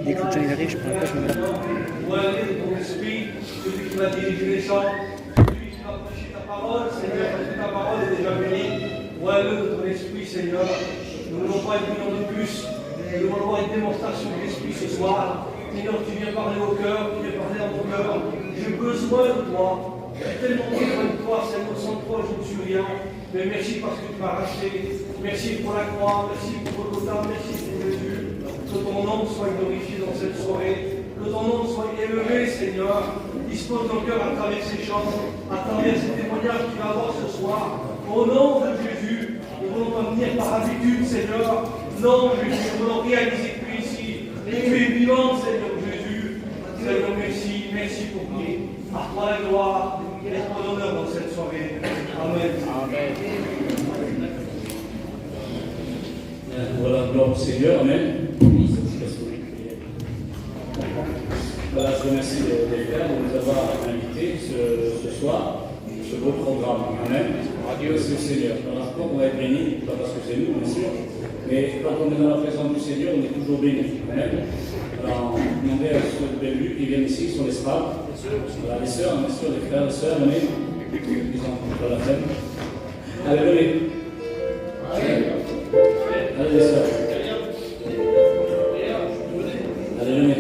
Écoute Johnny Riche pour la prochaine étape. Où aller de ton esprit, celui qui va diriger les chants, celui qui va prêcher ta parole, Seigneur, parce que ta parole est déjà bénie. Où aller de ton esprit, Seigneur. Nous ne voulons pas être millions de plus. Nous voulons avoir une démonstration de l'esprit ce soir. Seigneur, tu viens parler au cœur, tu viens parler à mon cœur. J'ai besoin de toi. J'ai tellement besoin de toi, Seigneur, sans toi, je ne suis rien. Mais merci parce que tu m'as racheté. Merci pour la croix, merci pour Golgotha, merci pour Jésus. Que ton nom soit glorifié dans cette soirée. Que ton nom soit élevé, Seigneur. Dispose nos cœurs à travers ces chants, à travers ces témoignages qu'il va avoir ce soir. Au nom de Jésus, nous ne voulons pas venir par habitude, Seigneur. Non, Jésus, nous voulons réaliser que tu es ici. Et tu es vivant, Seigneur Jésus. Seigneur, merci, merci pour nous. À toi la gloire et à toi l'honneur dans cette soirée. Amen. Amen. Voilà, gloire au Seigneur, Amen. Voilà, je remercie les frères de nous avoir invités ce soir, ce beau programme. Amen. Dieu, c'est le Seigneur. Alors, on va être béni, pas parce que c'est nous, bien sûr, mais quand on est dans la présence du Seigneur, on est toujours béni. Amen. Alors, on demandait à ceux de Bellevue qui viennent ici sur l'espace. Voilà, les sœurs, bien sûr, les frères, les sœurs, Amen. Ils ont la fête. Alléluia. Allez, les sœurs. Alléluia.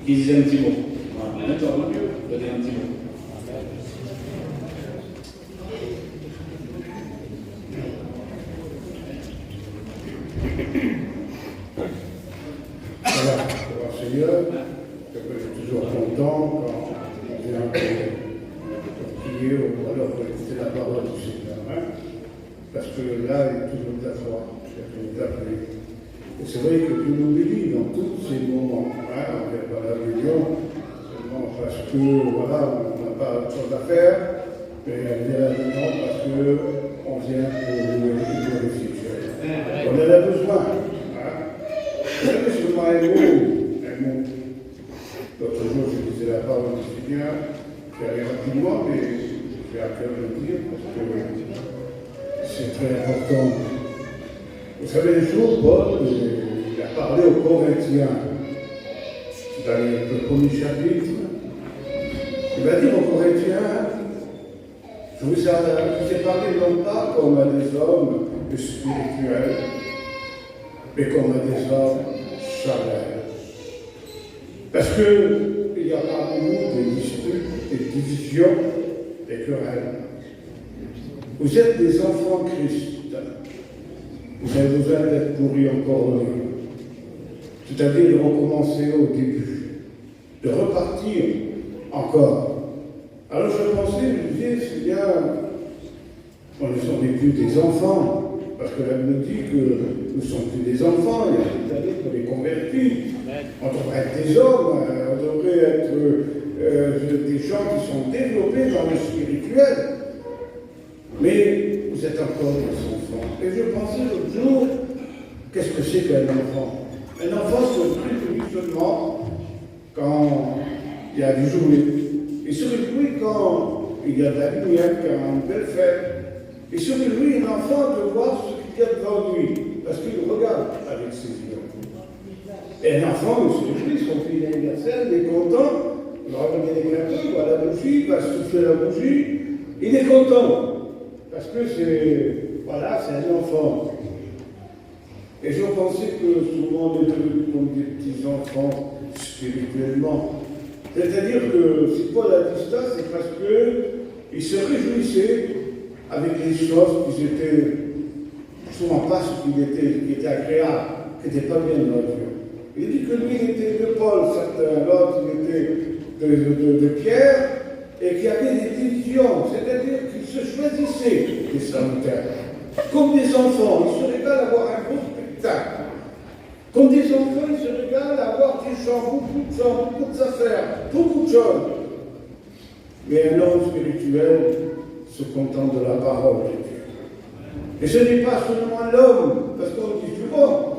Qu'ils aient un petit mot. Voilà. D'accord, donnez un petit mot. Voilà, Seigneur, je suis toujours content quand on vient prier ou alors écouter la parole du Seigneur. Hein? Parce que là, il y a toujours de la foi, il y a toujours de la paix. Et c'est vrai que tu nous bénis dans tous ces moments. Hein? On vient pas la réunion seulement parce que voilà, on n'a pas autre chose à faire, mais on vient à la réunion parce qu'on vient pour le glorifier. On en a besoin. Hein? Vous savez, seulement un mot. L'autre jour, je disais la parole du Seigneur, je vais aller rapidement, mais je vais à cœur de le dire parce que c'est très important. Vous savez, les jours, Paul, il a parlé aux Corinthiens, dans le premier chapitre. Il va dire aux Corinthiens, je vous ai parlé non pas comme à des hommes spirituels, mais comme à des hommes charnels. Parce qu'il y a parmi nous des disputes, des divisions, des querelles. Vous êtes des enfants de Christ. Vous avez besoin d'être nourris encore mieux. C'est-à-dire de recommencer au début, de repartir encore. Alors je pensais, je disais, Seigneur, on ne sommes plus des enfants, parce que la Bible nous dit que nous ne sommes plus des enfants, il y a des années pour les convertis. On devrait être des hommes, on devrait être des gens qui sont développés dans le spirituel. Mais vous êtes encore des enfants. Et je pensais l'autre jour, qu'est-ce que c'est qu'un enfant? Un enfant se réjouit seulement quand il y a du journée. Il se réjouit quand il y a de la lumière, quand il y a une belle fête. Il se réjouit, un enfant, de voir ce qu'il y a devant lui, parce qu'il regarde avec ses yeux. Et un enfant, il se réjouit, son fils d'anniversaire, il est content, il va regarder les gâteaux, il voit la bougie, il va souffler la bougie, il est content. Parce que c'est un enfant. Et je pensais que souvent on est devenus comme des petits enfants spirituellement. C'est-à-dire que si Paul a dit ça, c'est parce qu'il se réjouissait avec les choses qui étaient souvent pas ce qui était agréable, qui n'était pas bien dans Dieu. Il dit que lui, il était de Paul, certains, l'autre, il était de Pierre, et qu'il y avait des divisions, c'est-à-dire qu'ils se choisissaient les salutaires, comme des enfants. Ils se régalent d'avoir un beau spectacle. Quand des enfants, ils se régalent à avoir des champs, beaucoup d'affaires, beaucoup de choses. Mais un homme spirituel se contente de la parole de Dieu. Et ce n'est pas seulement l'homme, parce qu'on dit souvent,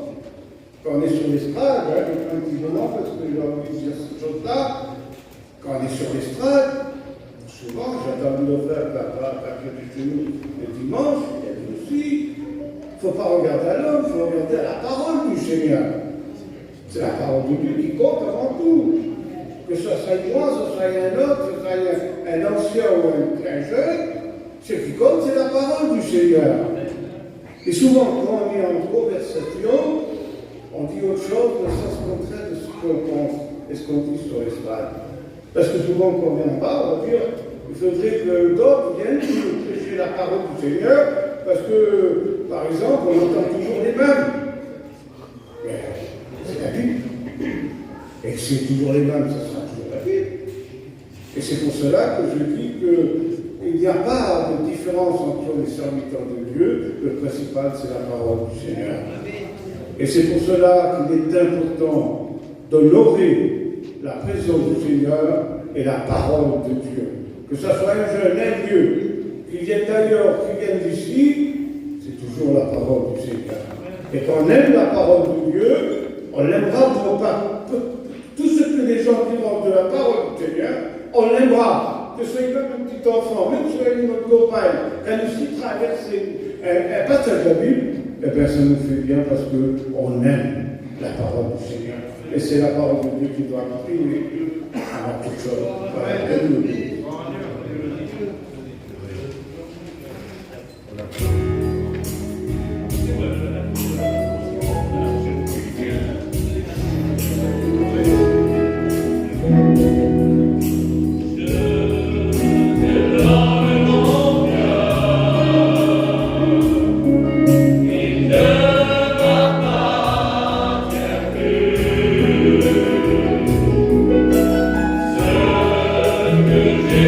quand on est sur l'estrade, un petit moment, parce que j'ai envie de dire cette chose-là, quand on est sur l'estrade, souvent, j'attends le frère à partir du genou le dimanche, il y a aussi, il ne faut pas regarder à l'homme, il faut regarder à la parole du Seigneur. C'est la parole de Dieu qui compte avant tout. Que ce soit moi, ce soit un autre, ce soit un ancien ou un jeune, ce qui compte, c'est la parole du Seigneur. Et souvent, quand on est en conversation, on dit autre chose dans le sens contraire de ce qu'on pense et ce qu'on dit sur l'estrade. Parce que souvent, quand on vient en bas, on va dire il faudrait que d'autres viennent prêcher la parole du Seigneur, parce que, par exemple, on entend toujours les mêmes. Mais c'est la Bible. Et c'est toujours les mêmes, ça sera toujours la Bible. Et c'est pour cela que je dis qu'il n'y a pas de différence entre les serviteurs de Dieu. Le principal, c'est la parole du Seigneur. Et c'est pour cela qu'il est important d'honorer la présence du Seigneur et la parole de Dieu. Que ce soit un jeune, un vieux, qui vienne d'ailleurs, qui vienne d'ici, c'est toujours la parole du Seigneur. Et quand on aime la parole de Dieu, on l'aimera pour pas. Tout ce que les gens diront de la parole du Seigneur, on l'aimera. Que ce soit même un petit enfant, même si c'est notre compagne, qu'elle nous citera un passage de la Bible, eh bien ça nous fait bien parce qu'on aime la parole du Seigneur. Et c'est la parole de Dieu qui doit primer à toute chose. Voilà. Good.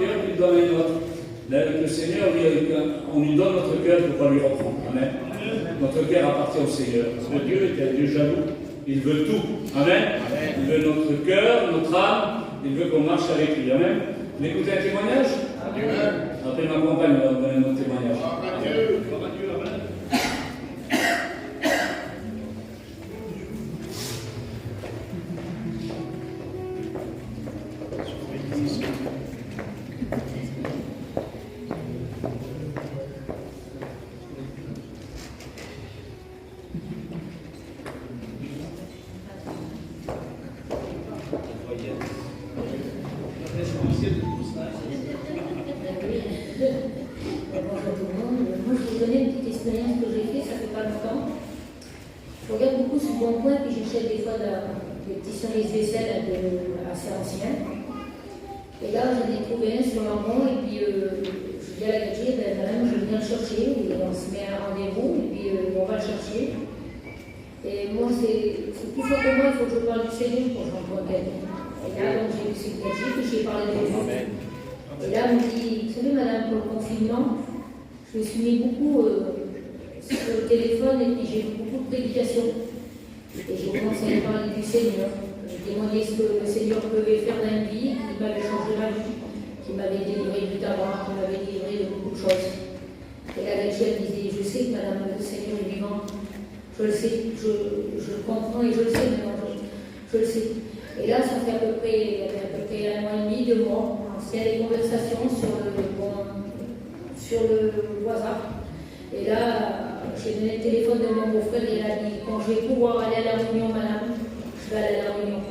cœur, il donne un autre. Le Seigneur, on lui donne notre cœur pour pas lui reprendre. Amen. Notre cœur appartient au Seigneur. Parce que Dieu est un Dieu jaloux. Il veut tout. Amen. Il veut notre cœur, notre âme. Il veut qu'on marche avec lui. Amen. Vous écoutez un témoignage? Après ma compagne, on va donner notre témoignage. Bonjour tout le monde. Moi, je vais vous donner une petite expérience que j'ai faite, ça fait pas longtemps. Je regarde beaucoup sur Bon Coin, puis j'achète des fois des petits services vaisselle assez anciens. Et là, j'en ai trouvé un sur l'embon, et puis je dis à la gâchette, madame, je viens le chercher, et on se met à un rendez-vous, et puis on va le chercher. Et moi, c'est plus fort que moi, il faut que je parle du Seigneur pour que j'en prenne quelqu'un. Et là, donc, j'ai vu cette gâchette, puis j'ai parlé de vous. Et là, elle me dit, vous savez, madame, pour le confinement, je me suis mis beaucoup sur le téléphone et puis j'ai vu beaucoup de prédications. Et j'ai commencé à parler du Seigneur. J'ai demandé ce que le Seigneur pouvait faire dans une vie, qui m'avait changé ma vie, qui m'avait délivré du tabac, qui m'avait délivré de beaucoup de choses. Et la gâchette disait, je sais que madame, le Seigneur est vivant. Je le sais, je le comprends et je le sais maintenant, je le sais. Et là, ça fait à peu près 1 mois et demi, 2 mois. Il y a des conversations sur le WhatsApp. Et là, j'ai donné le téléphone de mon beau-frère et il a dit, quand je vais pouvoir aller à la réunion, madame, je vais aller à la réunion.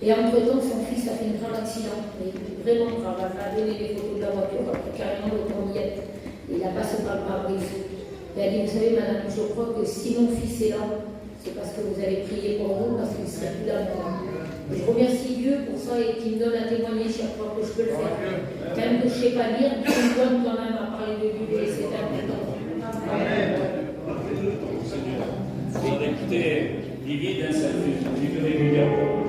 Et entre-temps, son fils a fait un grand accident, mais vraiment grave. Il m'a donné des photos de la voiture, carrément de conduite. Il a passé par le pare-brise. Il a dit, vous savez, madame, je crois que si mon fils est là, c'est parce que vous avez prié pour nous, parce qu'il serait plus là, madame. Je remercie Dieu pour ça et qu'il me donne à témoigner chaque fois que je peux le faire. Même que je ne sais pas lire, il me donne quand même à parler de Dieu et c'est important. Amen. Vous avez écouté Livy d'un seul livre régulièrement.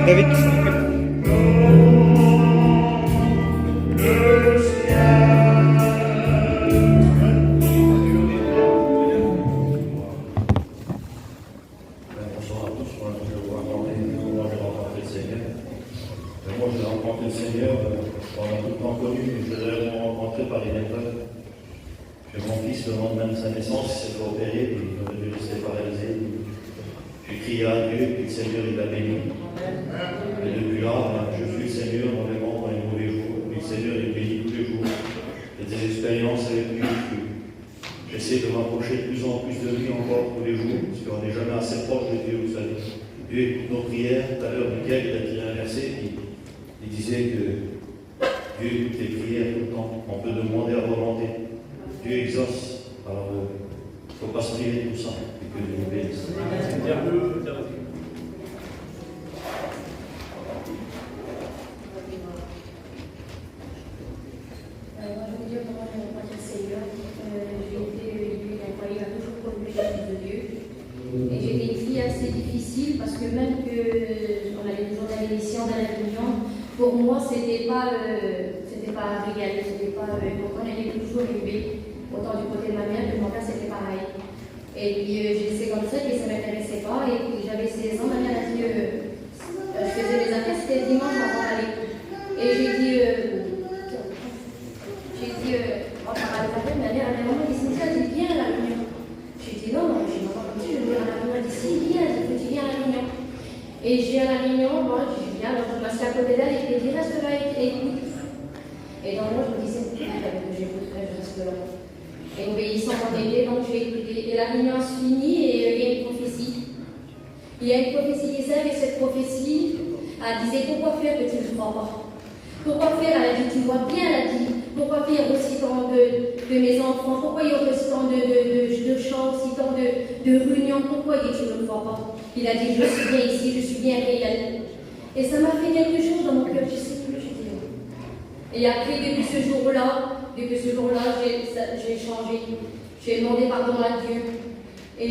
David qui s'en occupe. Bonsoir à tous. Moi, je vais vous raconter comment j'ai rencontré le Seigneur. Moi, j'ai rencontré le Seigneur pendant tout le temps connu, mais je l'ai rencontré par une épreuve. J'ai mon fils, le lendemain de sa naissance, il s'est fait opérer, puis il aurait dû rester paralysé. J'ai crié à Dieu, puis le Seigneur, il l'a béni. Et depuis là, je suis le Seigneur dans les bons, dans les mauvais jours. Puis le Seigneur, il bénit tous les jours. J'ai des expériences avec lui. J'essaie de m'approcher de plus en plus de lui encore tous les jours, parce qu'on n'est jamais assez proche de Dieu, vous savez. Dieu écoute nos prières. Tout à l'heure, Michael, il a tiré un verset il disait que Dieu écoute les prières tout le temps. On peut demander à volonté. Dieu exauce. Alors, il ne faut pas se priver de tout ça. Et que Dieu nous bénisse. Moi, je veux dire comment j'ai rencontré le Seigneur. J'ai été élue d'un foyer à toujours connu l'église de Dieu. Et j'étais une fille assez difficile parce que même qu'on avait des journées d'émission dans la réunion, pour moi, c'était pas régalé, c'était pas. Donc, on était toujours élevés, autant du côté de ma mère que de mon père, c'était pareil. Et puis, c'est comme ça que ça ne m'intéressait pas. Et puis, j'avais 16 ans, ma mère a dit je faisais les affaires, c'était le dimanche avant d'aller. Et j'ai dit on parle de la fête, ma mère, maman dit Cynthia, dis viens à la réunion. J'ai dit non, je ne m'entends pas dire, je vais à la réunion. Elle dit si, viens, tu viens à la réunion. Et je viens à la réunion, moi, je viens, alors je m'assieds à côté d'elle et elle dit reste là et écoute. Et donc moi, je me disais, que j'écouterai, je reste là. Et obéissant en été, donc j'ai écouté. Et la réunion se finit et il y a une prophétie. Il y a une prophétie qui sert et cette prophétie, elle disait pourquoi faire que tu ne crois pas? Pourquoi faire? Elle a dit tu vois bien, elle a dit. Pourquoi il y a aussi tant de mes enfants? Pourquoi il y a aussi tant de chants, aussi tant de réunions? Pourquoi il dit tu ne me crois pas? Il a dit je suis bien ici, je suis bien réel. Et ça m'a fait quelque chose dans mon cœur, je ne sais plus, je dis. Et après, depuis ce jour-là, j'ai changé. J'ai demandé pardon à Dieu. Et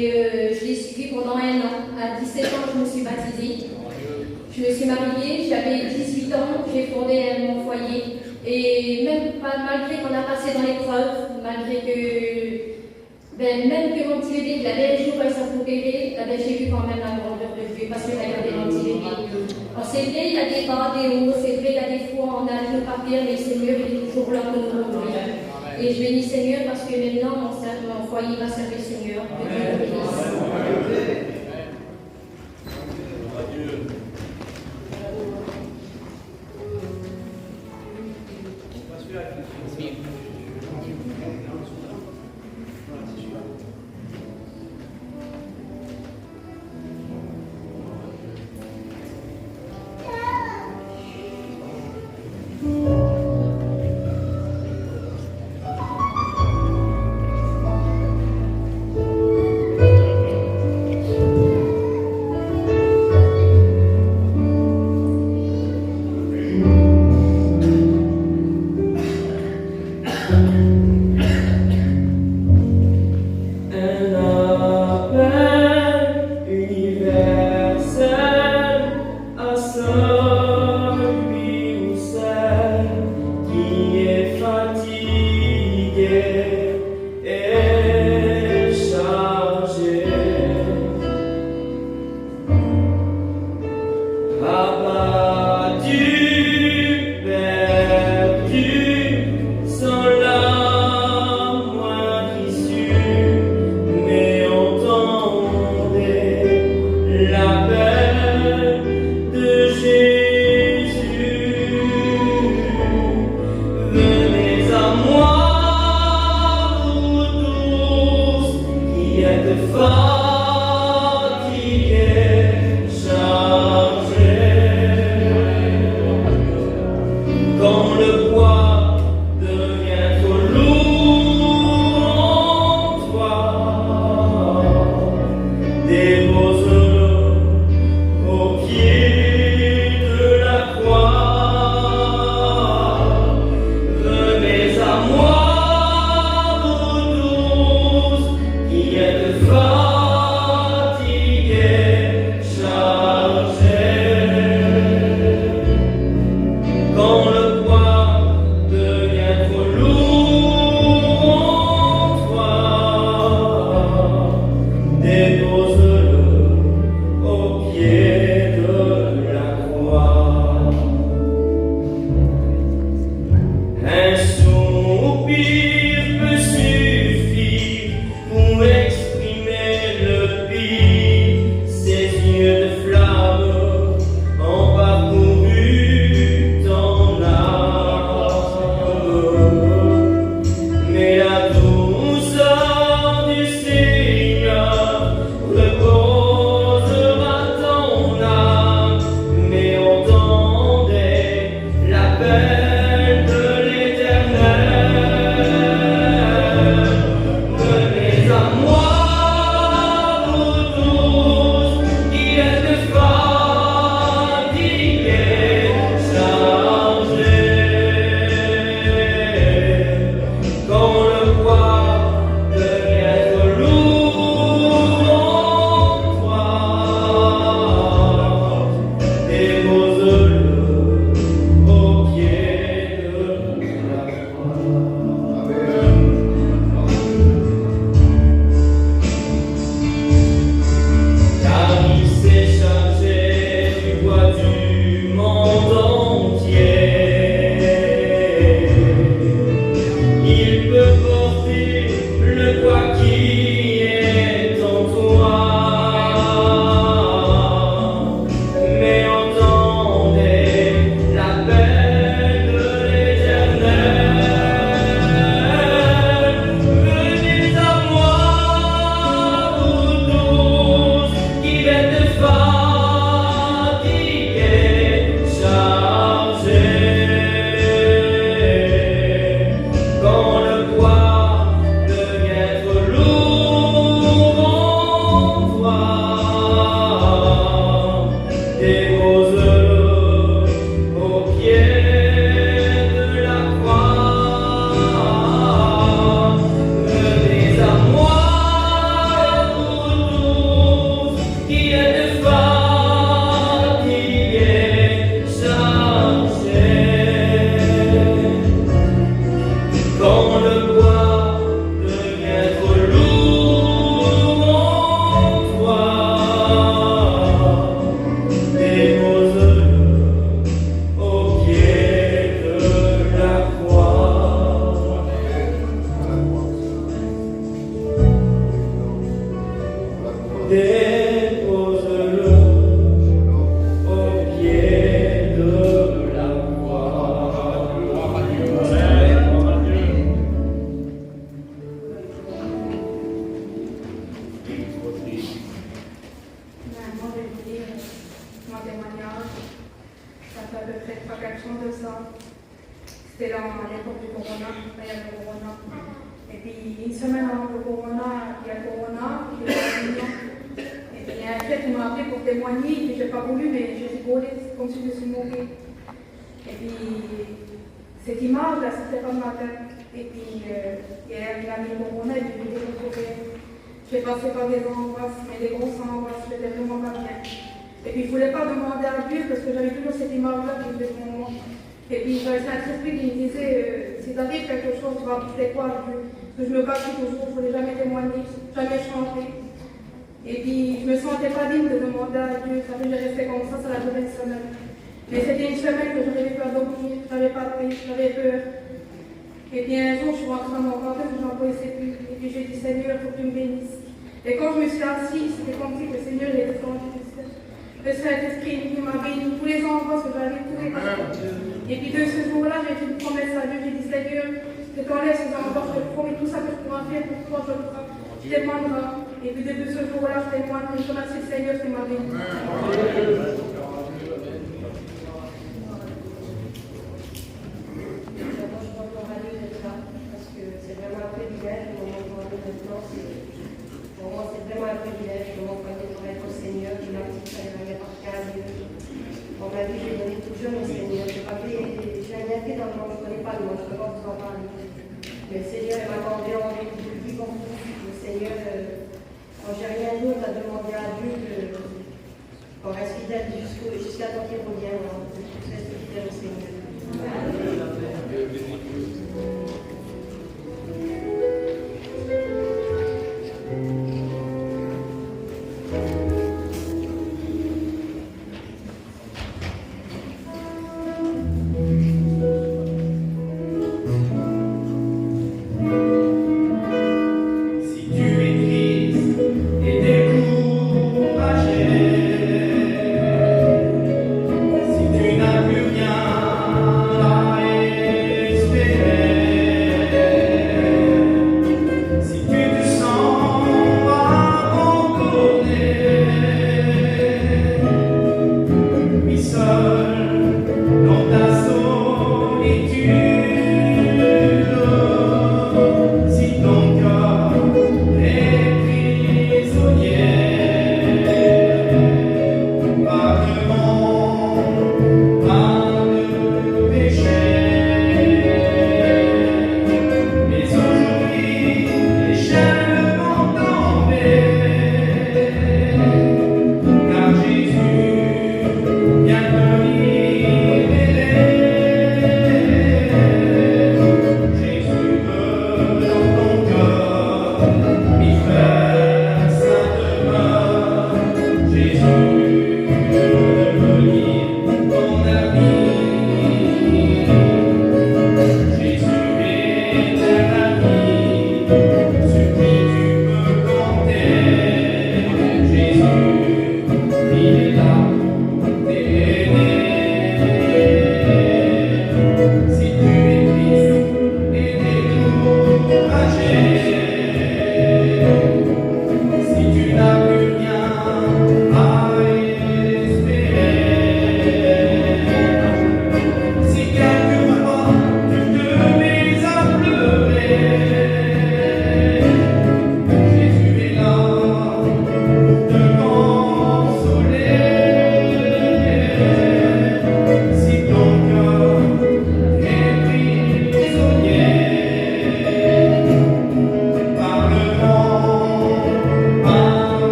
je l'ai suivi pendant 1 an. À 17 ans, je me suis baptisée. Je me suis mariée, j'avais 18 ans, j'ai fondé mon foyer. Et même malgré qu'on a passé dans l'épreuve, malgré que, même que mon petit bébé, il avait un jour où il s'est opéré, j'ai vu quand même la grandeur de Dieu parce que j'ai gardé mon petit bébé. Alors c'est vrai, il y a des bas, des hauts, c'est vrai, il y a des fois on a le papier, mais le Seigneur il est toujours là pour nous conduire. Et je bénis Seigneur parce que maintenant mon foyer va servir le Seigneur. Que Dieu le bénisse. Fatigué, C'était là à l'époque du corona, il y a le corona. Et puis une semaine avant le corona, il y a le corona, puis il y a la réunion. Et puis un chef qui m'a appelé pour témoigner, puis je n'ai pas voulu, mais j'ai rigolé, c'est comme si je suis mourue. Et puis cette image là, c'était pas ma tête. Et puis hier, il a mis le corona et puis j'ai retrouvé. J'ai passé par des angoisses, mais des grosses angoisses, j'étais vraiment pas bien. Et puis je ne voulais pas demander à Dieu parce que j'avais toujours cette image-là qui était pour moi. Et puis j'avais Saint-Esprit qui me disait, si t'arrive quelque chose, tu vas appeler quoi Dieu? Parce que je me battais toujours, je ne voulais jamais témoigner, jamais changer. Et puis je ne me sentais pas digne de demander à Dieu, ça fait que je restais comme ça la durée de semaine. Mais c'était une semaine que je n'avais pas dormir, je n'avais pas de paix, j'avais peur. Et puis un jour, je suis rentrée dans mon quartier, j'ai envoyé ces pubs. Et puis j'ai dit, Seigneur, il faut que tu me bénisses. Et quand je me suis assise, c'était comme si le Seigneur était descendu du ciel. Le Saint-Esprit m'a béni, tous les endroits que j'avais, tous les endroits. Et puis de ce jour-là, j'ai fait une promesse à Dieu, j'ai dit, Seigneur, que tu enlèves ces endroits, je te promets tout ça que je pourrais faire pour toi, je le ferai. Tu demanderas. Et puis depuis ce jour-là, je témoigne, je remercie le Seigneur qui m'a béni. Pour moi, c'est vraiment un privilège de m'envoyer pour être au Seigneur, qui m'a dit que j'allais apporter à Dieu. Dans ma vie, j'ai donné tout jeune au Seigneur. J'ai rien fait dans le monde, je ne connais pas le monde, je ne peux pas vous en parler. Mais le Seigneur m'a demandé en vie, je le dis pour vous. Le Seigneur, quand j'ai rien d'autre à demander à Dieu, qu'on reste fidèle jusqu'à temps qu'il revienne. Je reste fidèle au Seigneur. Si tu n'as plus rien à espérer,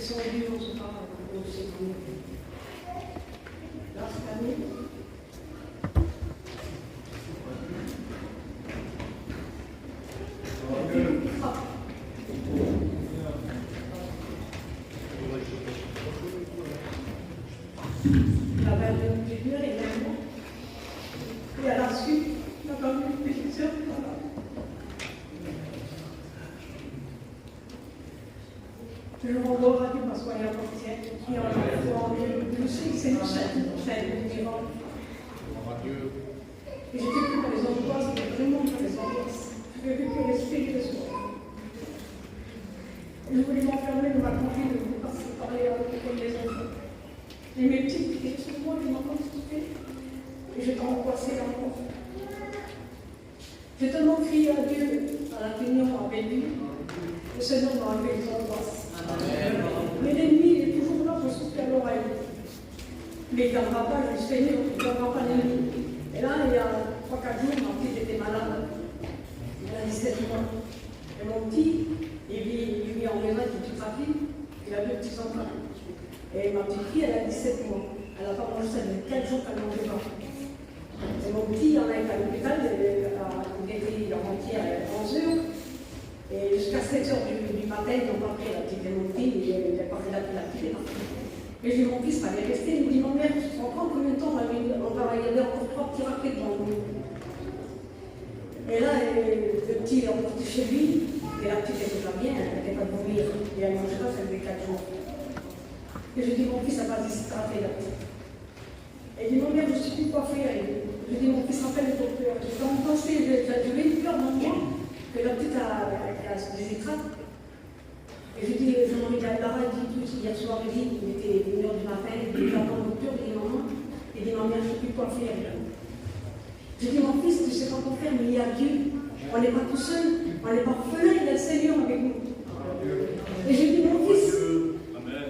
descendu en ce temps au Seigneur. Là, cette année, la veille de Dieu et même. Et à la suite, on a quand même une pétition. Je me rends à Dieu parce qu'on est appartient, qui en a je sais que c'est une chaîne vivante. Et j'ai vécu par les angoisses, mais vraiment par les angoisses. J'ai vécu l'esprit de soi. Je voulais m'enfermer dans ma conduite de vous parce que parler avec les enfants. Et mes petites qui étaient sur moi, qui m'ont constitué. Et j'étais angoissée encore. J'ai tellement crié à Dieu à la réunion à Belleville. Le Seigneur m'a enlevé les angoisses. Mais l'ennemi, il est toujours là pour souffler à l'oreille. Mais il ne viendra pas, je le Seigneur, il ne viendra pas l'ennemi. Et là, il y a 3-4 jours, ma petite était malade. Il a 17 mois. Et mon petit, il vit en maison avec une petite rapide. Il a 2 petits enfants. Et ma petite fille, elle a 17 mois. Elle n'a pas mangé ça depuis 4 jours qu'elle ne mangeait pas. Et mon petit, il en a été à l'hôpital, il était avant-hier à 11h. Et jusqu'à 7h du matin, ils n'ont pas pris la petite et mon petit, il n'a pas pris la petite et partie. Et j'ai dit, mon fils fallait rester, il me dit, non, mère, tu te rends compte combien de temps on va y aller encore 3 petits rapides devant nous. Et là, le petit est emporté chez lui, et la petite était pas bien, elle n'était pas de vomir, et elle ne mangeait pas, ça faisait 4 jours. Et je dis, mon fils n'a pas dit, c'est raté la petite. Et il dit, non, mère, je ne sais plus quoi faire. Je dis, mon fils appelle le docteur. J'ai pensé, j'avais une peur dans moi. Que la petite a des écrans. Et je dis, je m'en ai dit à Lara, hier soir, il était 1h du matin, il dit, j'attends le docteur, il dit, maman, il dit, ma mère, je ne sais plus quoi faire. Je dis, mon fils, tu ne sais pas quoi faire, mais il y a Dieu. On n'est pas tout seul, on n'est pas orphelin, il y a le Seigneur avec nous. Et je dis, mon fils,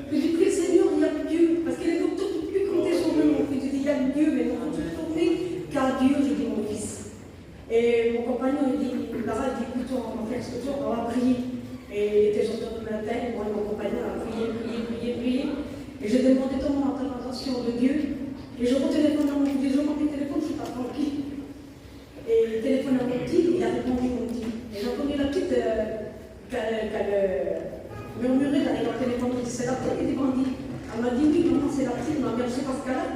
j'ai pris le Seigneur, il y a Dieu, parce que les docteurs ne peuvent plus compter sur eux, mon fils. Je dis, il y a Dieu, mais non, on ne peut tourner qu'à Dieu, je dis, mon fils. Et mon compagnon, il dit, Lara, il dit, écoute, on va faire ce jour, on va prier. Et il était sur le matin, moi et mon compagnon, on a prié. Et j'ai demandé tellement l'intervention de Dieu. Et je retéléphone à mon petit, je prends mon téléphone, je ne suis pas tranquille. Et il téléphone à mon petit, il a répondu mon petit. Et j'ai entendu la petite qu'elle murmurait derrière le téléphone, elle dit, c'est la petite qui est bandit. Elle m'a dit, oui, maman, c'est la petite, ma mère, je sais pas ce qu'elle a.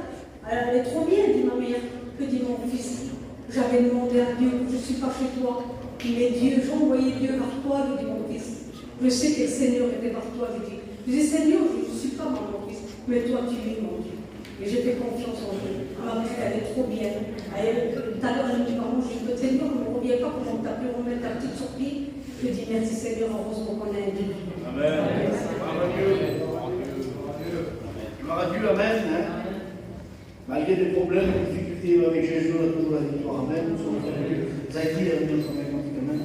Elle est trop bien, dit ma mère. Que dit mon fils? J'avais demandé à Dieu, je ne suis pas chez toi, mais Dieu, j'ai envoyé Dieu vers toi, je dis mon fils. Je sais que le Seigneur était vers toi, je dis Seigneur, je ne suis pas mon fils, mais toi tu es mon Dieu. Et j'ai fait confiance en Dieu. Ma petite, elle est trop bien. Tout à l'heure, elle me dit, maman, je dis, Seigneur, ne me reviens pas pour t'as pu remettre ta petite sur pied. Je dis merci Seigneur, heureusement qu'on a un Dieu. Amen. Gloire à Dieu, amen. Hein? Malgré des problèmes, des difficultés avec Jésus, on a toujours la victoire. Amen. Nous sommes Dieu. Zaki, elle vient s'en mettre quand même.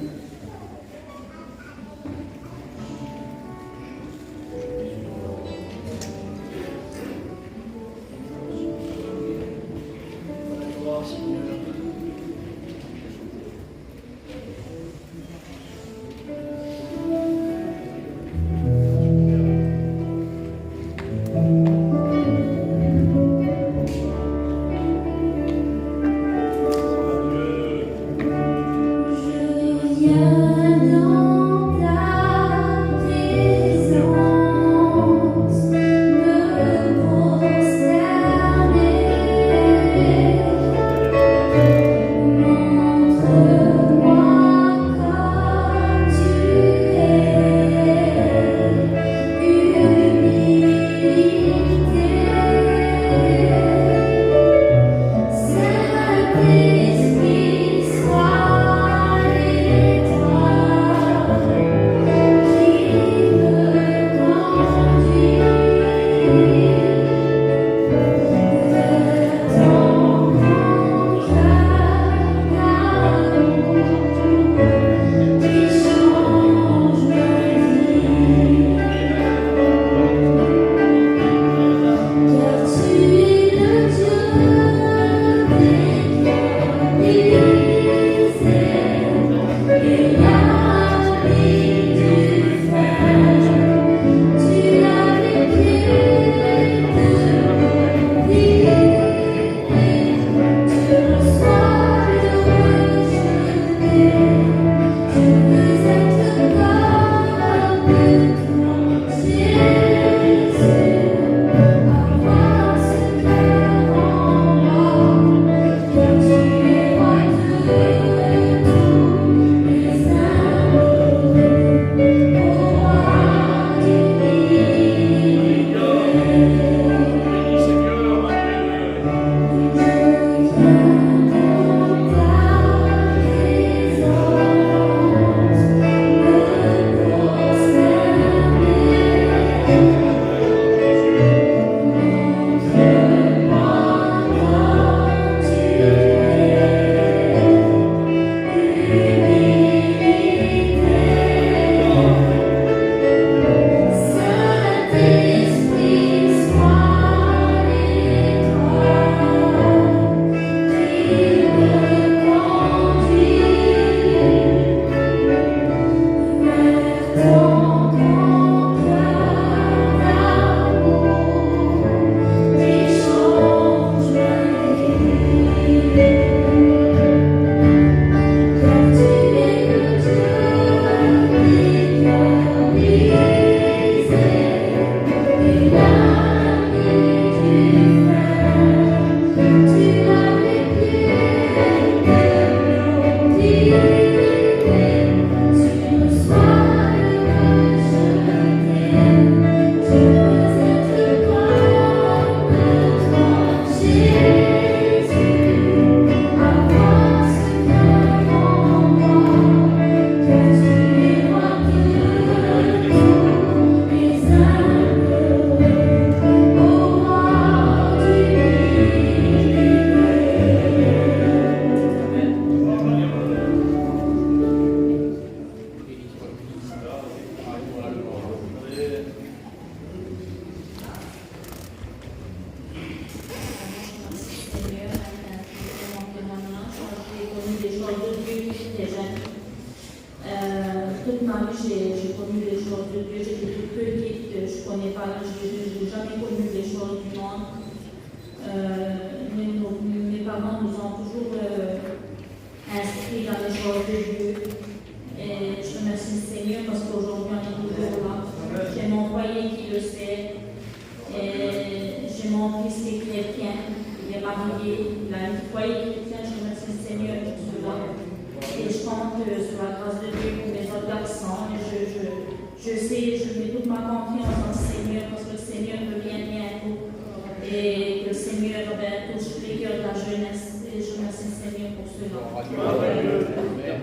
Je connais pas, je n'ai jamais connu les choses du monde. Mes parents nous ont toujours inscrits dans les choses de Dieu. Et je remercie le Seigneur parce qu'aujourd'hui on est toujours là. J'ai mon foyer qui le sait. Et j'ai mon fils qui est chrétien, il est marié, il a un foyer chrétien. Je remercie le Seigneur pour cela. Et je compte sur la grâce de Dieu pour mes autres garçons. Et je sais, je mets toute ma confiance en le Seigneur parce que le Seigneur revient bientôt. Et que le Seigneur touche les cœurs de la jeunesse. Et je remercie le Seigneur pour cela. Amen.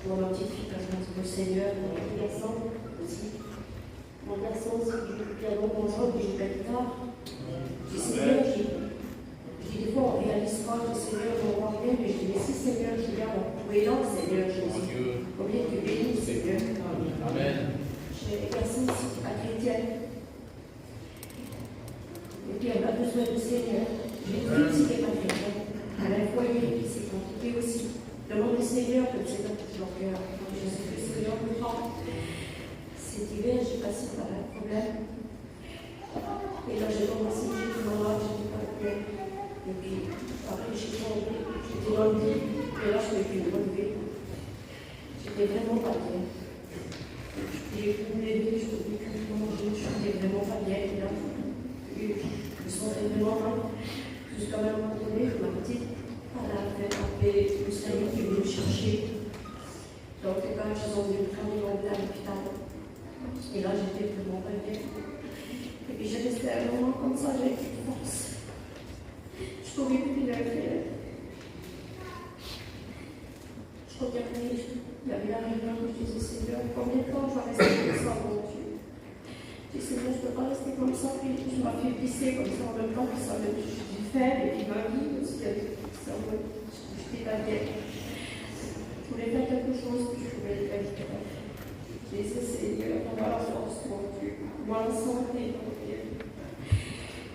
Pour ma petite fille, parce que le Seigneur, mon garçon aussi. Mon garçon aussi, qui joue du piano, mon enfant qui joue de la guitare. Je dis Seigneur, des fois on ne réalise pas que le Seigneur nous rend bien, mais je dis, mais si Seigneur, je viens, où est là, Seigneur, je dis, combien tu bénis, Seigneur. Amen. J'ai un garçon aussi, à chrétienne. Et puis elle a besoin du Seigneur. J'ai une fille qui n'est pas chrétienne. Elle a un foyer, et puis c'est compliqué aussi. Demande au Seigneur que le Seigneur touche leur cœur. Jésus-Christ, que l'on peut prendre. Cet hiver, j'ai passé par un problème. Et là, j'ai commencé, j'étais malade, j'étais pas bien. Et puis, après, j'ai tombé, j'étais dans le lit. Et là, je ne pouvais plus me relever. J'étais vraiment pas bien. J'ai pu me lever, je ne pouvais plus manger, je n'étais vraiment pas bien. Et là, je me sentais vraiment mal. Jusqu'à un moment donné, ma petite, elle a fait appeler le Seigneur qui est venu me chercher. Donc, quand je suis venue me prendre à l'hôpital, et là, j'étais vraiment pas bien. Et puis, j'ai resté un moment comme ça, j'avais plus de force. Je pouvais plus le faire. Je regardais, il y avait la réunion, je disais, Seigneur, combien de temps je vais rester comme ça, mon Dieu? Je dis, Seigneur, je ne peux pas rester comme ça, puis je m'affaiblissais comme ça en même temps, puis ça me dit, faible, et puis ma vie aussi, ça me j'étais pas bien. Je voulais faire quelque chose, puis je pouvais le faire. J'ai dit, Seigneur, on a la force, mon Dieu, moi la santé, mon Dieu.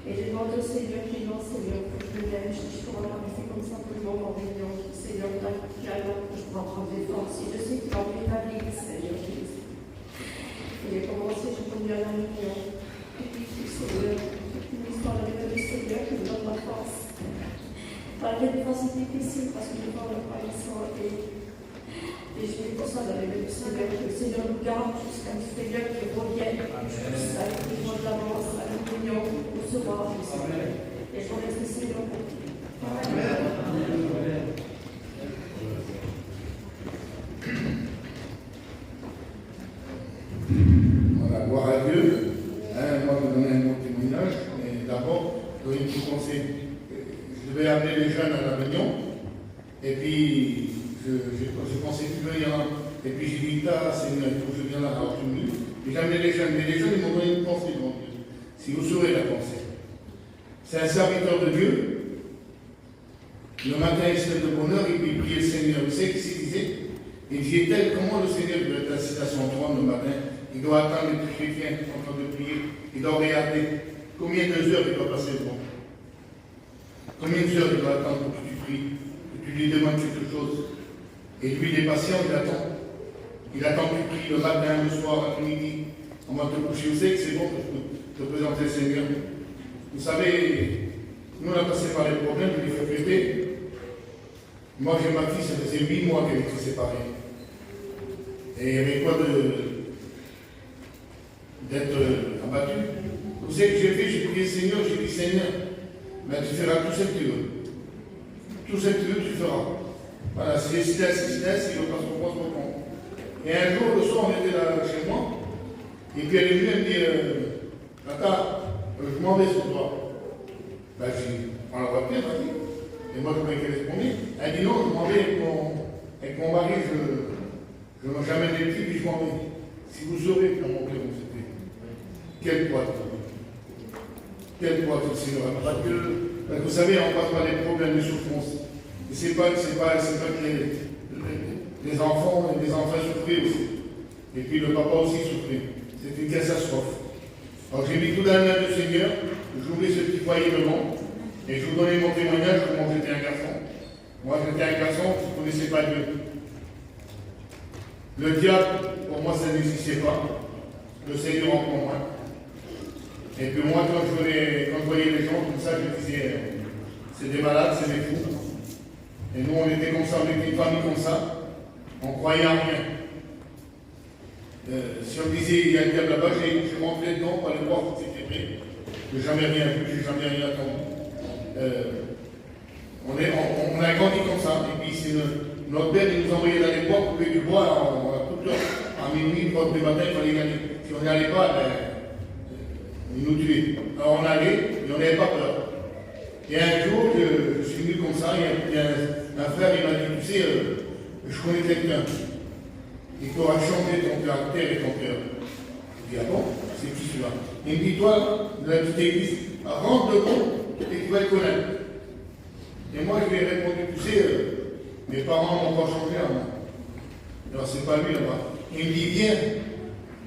Et j'ai demandé au Seigneur, j'ai dit, non, Seigneur, que je me lève, je dis, je ne pourrais pas rester comme ça tout le monde en réunion. Je dis, Seigneur, calme, que je pourrais prendre des forces. Et je sais qu'il va m'établir, Seigneur Jésus. Et j'ai commencé, j'ai connu à la réunion. Et puis, Seigneur, une histoire avec le Seigneur qui me donne la force. Malgré des fois, c'est difficile parce que je parle pas la santé. Et je dis pour ça d'aller le Seigneur, que le Seigneur nous garde jusqu'à ce Seigneur qui revienne. Jusqu'à ce que je vois de l'avance, à l'union, au recevoir du Seigneur. Et je remercie le Seigneur pour tout. Amen. Voilà, gloire à Dieu. Moi, je vais donner un bon témoignage, mais d'abord, donner un petit conseil. Je devais amener les jeunes à la réunion, et puis je pensais plus venir, et puis j'ai dit, Seigneur, il faut que je vienne là, alors tu me dis. Et j'ai amené les jeunes, mais les jeunes, ils m'ont donné une pensée, mon Dieu. Si vous saurez la pensée. C'est un serviteur de Dieu. Le matin, il se lève de bonne heure, et puis il priait le Seigneur. Vous savez ce qu'il disait? Il disait, tel comment le Seigneur doit être assis à son trône le matin. Il doit attendre les chrétiens en train de prier. Il doit regarder combien d'heures il doit passer devant. Combien d'heures il doit attendre pour que tu pries, que tu lui demandes quelque chose. Et lui, il est patient, il attend. Il attend que tu pries le matin, le soir, l'après-midi. On va te coucher. Vous savez que c'est bon que je peux te présenter le Seigneur. Vous savez, nous on a passé par les problèmes, je les fais répéter. Moi j'ai ma fille, ça faisait 8 mois qu'elle était séparée. Et il y avait quoi d'être abattu. Vous savez que j'ai fait, j'ai prié le Seigneur, j'ai dit Seigneur, ben, tu feras tout ce que tu veux. Tout ce que tu veux, tu feras. Voilà, si il ne veut pas se reprendre son compte. Et un jour, le soir, on était là chez moi, et puis elle est venue, elle me dit, Tata, je m'en vais sur toi. Ben, j'ai dit, on la voit bien, vas-y. Et moi, je voulais qu'elle répondait. Elle dit non, je m'en vais avec mon mari, je n'ai jamais des petits, puis je m'en vais. Si vous saurez comment mon cœur c'était, quel poids le Seigneur a. Parce que vous savez, on passe par des problèmes de souffrance. Et c'est pas que les enfants souffraient aussi. Et puis le papa aussi souffrait. C'est une catastrophe. Alors j'ai mis tout dans la main du Seigneur, j'ouvrais ce petit foyer devant, et je vous donnais mon témoignage comment j'étais un garçon. Moi j'étais un garçon qui ne connaissait pas Dieu. Le diable, pour moi, ça n'existait pas. Le Seigneur encore moins. Et puis moi, quand je voyais les gens comme ça, je disais, c'est des malades, c'est des fous. Et nous, on était comme ça, on était une famille comme ça. On croyait en rien. Si on disait, il y a un diable là-bas, j'ai rentré dedans pour aller voir si c'était vrai. Je n'ai jamais rien vu, je n'ai jamais rien entendu. On a grandi comme ça. Et puis, c'est notre père qui nous envoyait dans les bois pour couper du bois à toute heure. À minuit, 3 du matin, il fallait gagner. Si on n'y allait pas, ils nous tuaient. Alors on allait, et on n'avait pas peur. Et un jour, je suis venu comme ça, il y a un frère, il m'a dit, tu sais, je connais quelqu'un. Il pourra changer ton caractère et ton cœur. Je dis, ah bon, c'est qui celui-là? Il me dit, toi, de la petite église, rentre dedans et tu vas le connaître. Et moi, je lui ai répondu, tu sais, mes parents m'ont pas changé à moi. Alors, c'est pas lui là-bas. Il me dit, viens,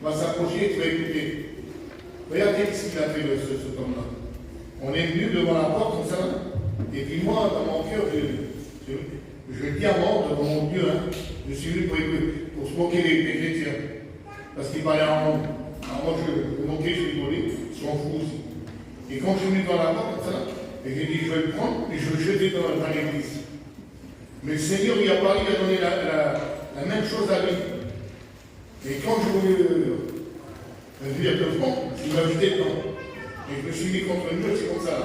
on va s'approcher, tu vas écouter. Regardez ce qu'il a fait, cet homme-là. On est venu devant la porte comme ça, et puis moi, dans mon cœur, je dis à mort devant mon Dieu, hein, je suis venu pour se moquer des chrétiens, parce qu'ils parlaient en monde. Alors moi, je me moquais, je rigolais, ils sont fous aussi. Et quand je suis venu dans la porte comme ça, et j'ai dit, je vais le prendre, et je vais le jeter dans l'église. Mais le Seigneur lui a parlé, il a donné la même chose à lui. Et quand je voulais dire que bon, il m'a jeté dedans. Et je me suis mis contre le mur, c'est comme ça.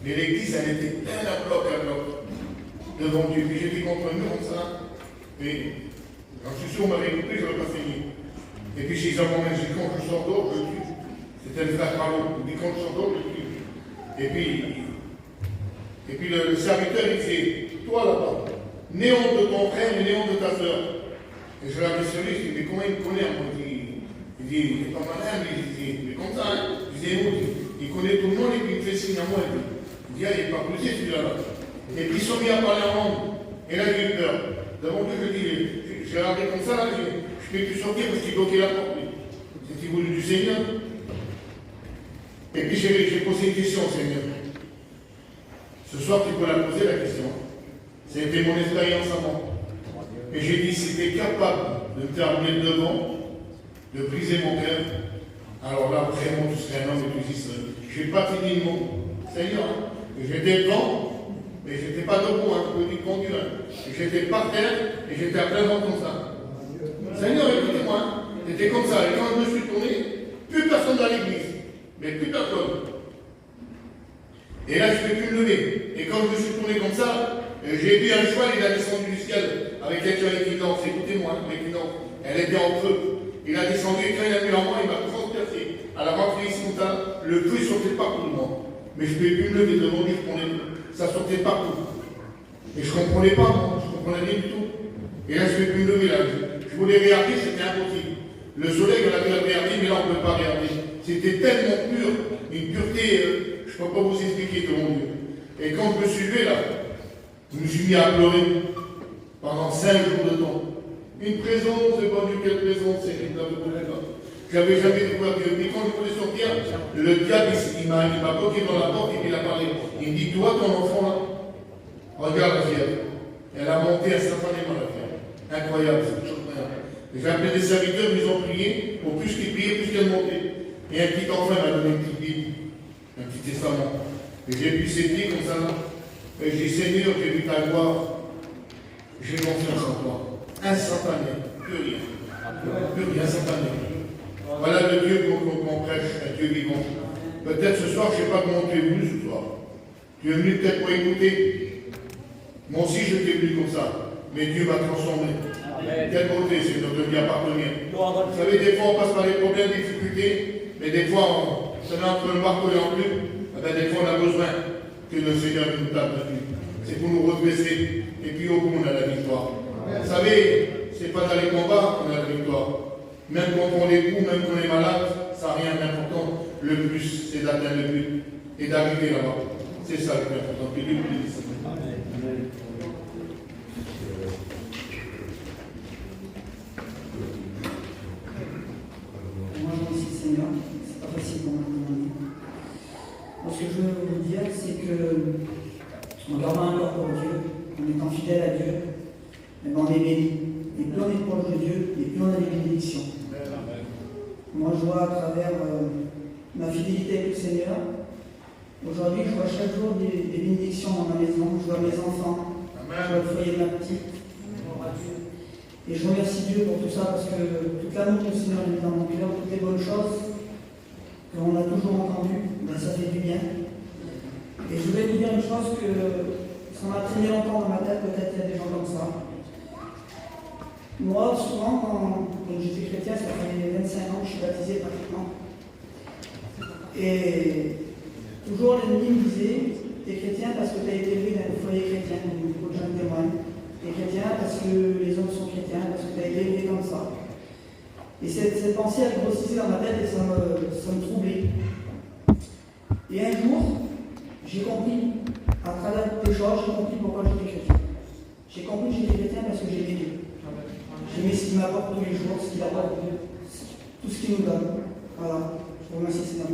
Mais l'église, elle était pleine à bloc, devant Dieu. Puis j'étais contre le mur comme ça. Et j'en suis sûr, on m'avait coupé, je n'aurais pas fini. Et puis j'ai dit, quand je sors d'eau, je tue. C'était le frère Carlo. Il dit, quand je sors d'eau, je tue. Et puis le serviteur, il disait, toi là-bas, n'aie honte de ton frère, mais n'aie honte de ta soeur. Et je l'avais sur lui, je dis, mais comment il me connaît? Il dit, il n'est pas malin, mais il dit, mais comme ça, hein. Je disais, il connaît tout le monde et puis il me fait signe à moi. Il dit, ah, il n'est pas poussé celui-là. Et puis ils sont mis à parler en langue. Et là, j'ai eu peur. Devant Dieu, je dis, j'ai regardé comme ça, là, je ne peux plus sortir parce qu'il bloquait la porte. C'était voulu du Seigneur. Et puis j'ai posé une question au Seigneur. Ce soir, tu peux la poser, la question. C'était mon expérience à moi. Et j'ai dit, si tu es capable de me faire venir devant, de briser mon cœur, alors là, vraiment, tu serais un homme et tu existerais. Je n'ai pas fini le mot. Seigneur, hein. J'étais devant, mais je n'étais pas debout, hein, je peux dire conduire. Hein. J'étais par terre et j'étais à plein vent comme ça. Seigneur, écoutez-moi, hein. J'étais comme ça. Et quand je me suis tourné, plus personne dans l'église. Mais plus personne. Et là, je ne peux plus me lever. Et quand je me suis tourné comme ça, j'ai vu un cheval, il a descendu du ciel avec quelqu'un avec une lance. Écoutez-moi, avec une lance. Elle était en feu. Il a descendu, et quand il a mis en moi, il m'a transpercé. À la rentrée ici, comme ça, le feu sortait partout de moi. Mais je ne pouvais plus me lever devant lui, ça sortait partout. Et je ne comprenais pas, moi. Je ne comprenais rien du tout. Et là, je ne pouvais plus me lever. Là. Je voulais regarder, c'était impossible. Le soleil, on avait regardé, mais là, on ne peut pas regarder. C'était tellement pur, une pureté, je ne peux pas vous expliquer, devant Dieu. Et quand je me suis levé, là, je me suis mis à pleurer pendant 5 jours de temps. Une présence, c'est pas Dieu, quelle présence, c'est une dame de problème. J'avais jamais trouvé Dieu. Mais quand je voulais sortir, le diable, il m'a bloqué dans la porte et il a parlé. Il me dit, toi, ton enfant, là, regarde la fièvre. Elle a monté instantanément la fièvre. Incroyable, c'est une chose incroyable. J'ai appelé des serviteurs, ils ont prié. Au plus qu'ils priaient, plus qu'elle montait. Et un petit enfant m'a donné une petite Bible, un petit testament. Et j'ai pu ses pieds comme ça, là. Et j'ai dit, Seigneur, j'ai vu ta gloire. J'ai confiance en toi. Instantané, plus rien. Plus rien, instantané. Voilà le Dieu qu'on prêche, un Dieu vivant. Peut-être ce soir, je ne sais pas comment tu es venu ce soir. Tu es venu peut-être pour écouter. Moi aussi, je t'ai venu comme ça. Mais Dieu m'a transformé. Quelle beauté, c'est de lui appartenir. Vous savez, des fois, on passe par des problèmes, des difficultés, mais des fois, on se met entre le marteau et l'enclume. Des fois, on a besoin que le Seigneur nous tape dessus. C'est pour nous redresser. Et puis, au bout, on a la victoire. Vous savez, ce n'est pas dans les combats qu'on a la victoire. Même quand on est fou, même quand on est malade, ça n'a rien d'important. Le plus, c'est d'atteindre le but et d'arriver là-bas. C'est ça le plus important. Que Dieu vous bénisse. Moi, je aussi, Seigneur, c'est pas facile pour moi. Donc, ce que je veux vous dire, c'est que en gardant un cœur pour Dieu, en étant fidèle à Dieu, eh ben, on est béni. Et plus on est proche de Dieu, et plus on a des bénédictions. Moi, je vois à travers ma fidélité avec le Seigneur. Aujourd'hui, je vois chaque jour des bénédictions dans ma maison. Je vois mes enfants, je vois le foyer de ma petite. Et je remercie Dieu pour tout ça parce que tout l'amour que le Seigneur a mis dans mon cœur, toutes les bonnes choses qu'on a toujours entendues, ben, ça fait du bien. Et je voulais vous dire une chose que ça m'a traîné longtemps dans ma tête, peut-être il y a des gens comme ça. Moi, souvent, quand j'étais chrétien, ça fait 25 ans que je suis baptisé pratiquement. Et toujours l'ennemi me disait, t'es chrétien parce que tu as été élevé dans un foyer chrétien, comme beaucoup de gens témoignent. T'es chrétien parce que les hommes sont chrétiens, parce que tu as été élevé comme ça. Et cette pensée, elle grossissait dans ma tête et ça me troublait. Et un jour, j'ai compris, à travers des choses, j'ai compris pourquoi j'étais chrétien. J'ai compris que j'étais chrétien parce que j'aimais Dieu. J'aimais ce qu'il m'apporte tous les jours, ce qu'il apporte, tout ce qu'il nous donne. Voilà. Je vous remercie, Seigneur.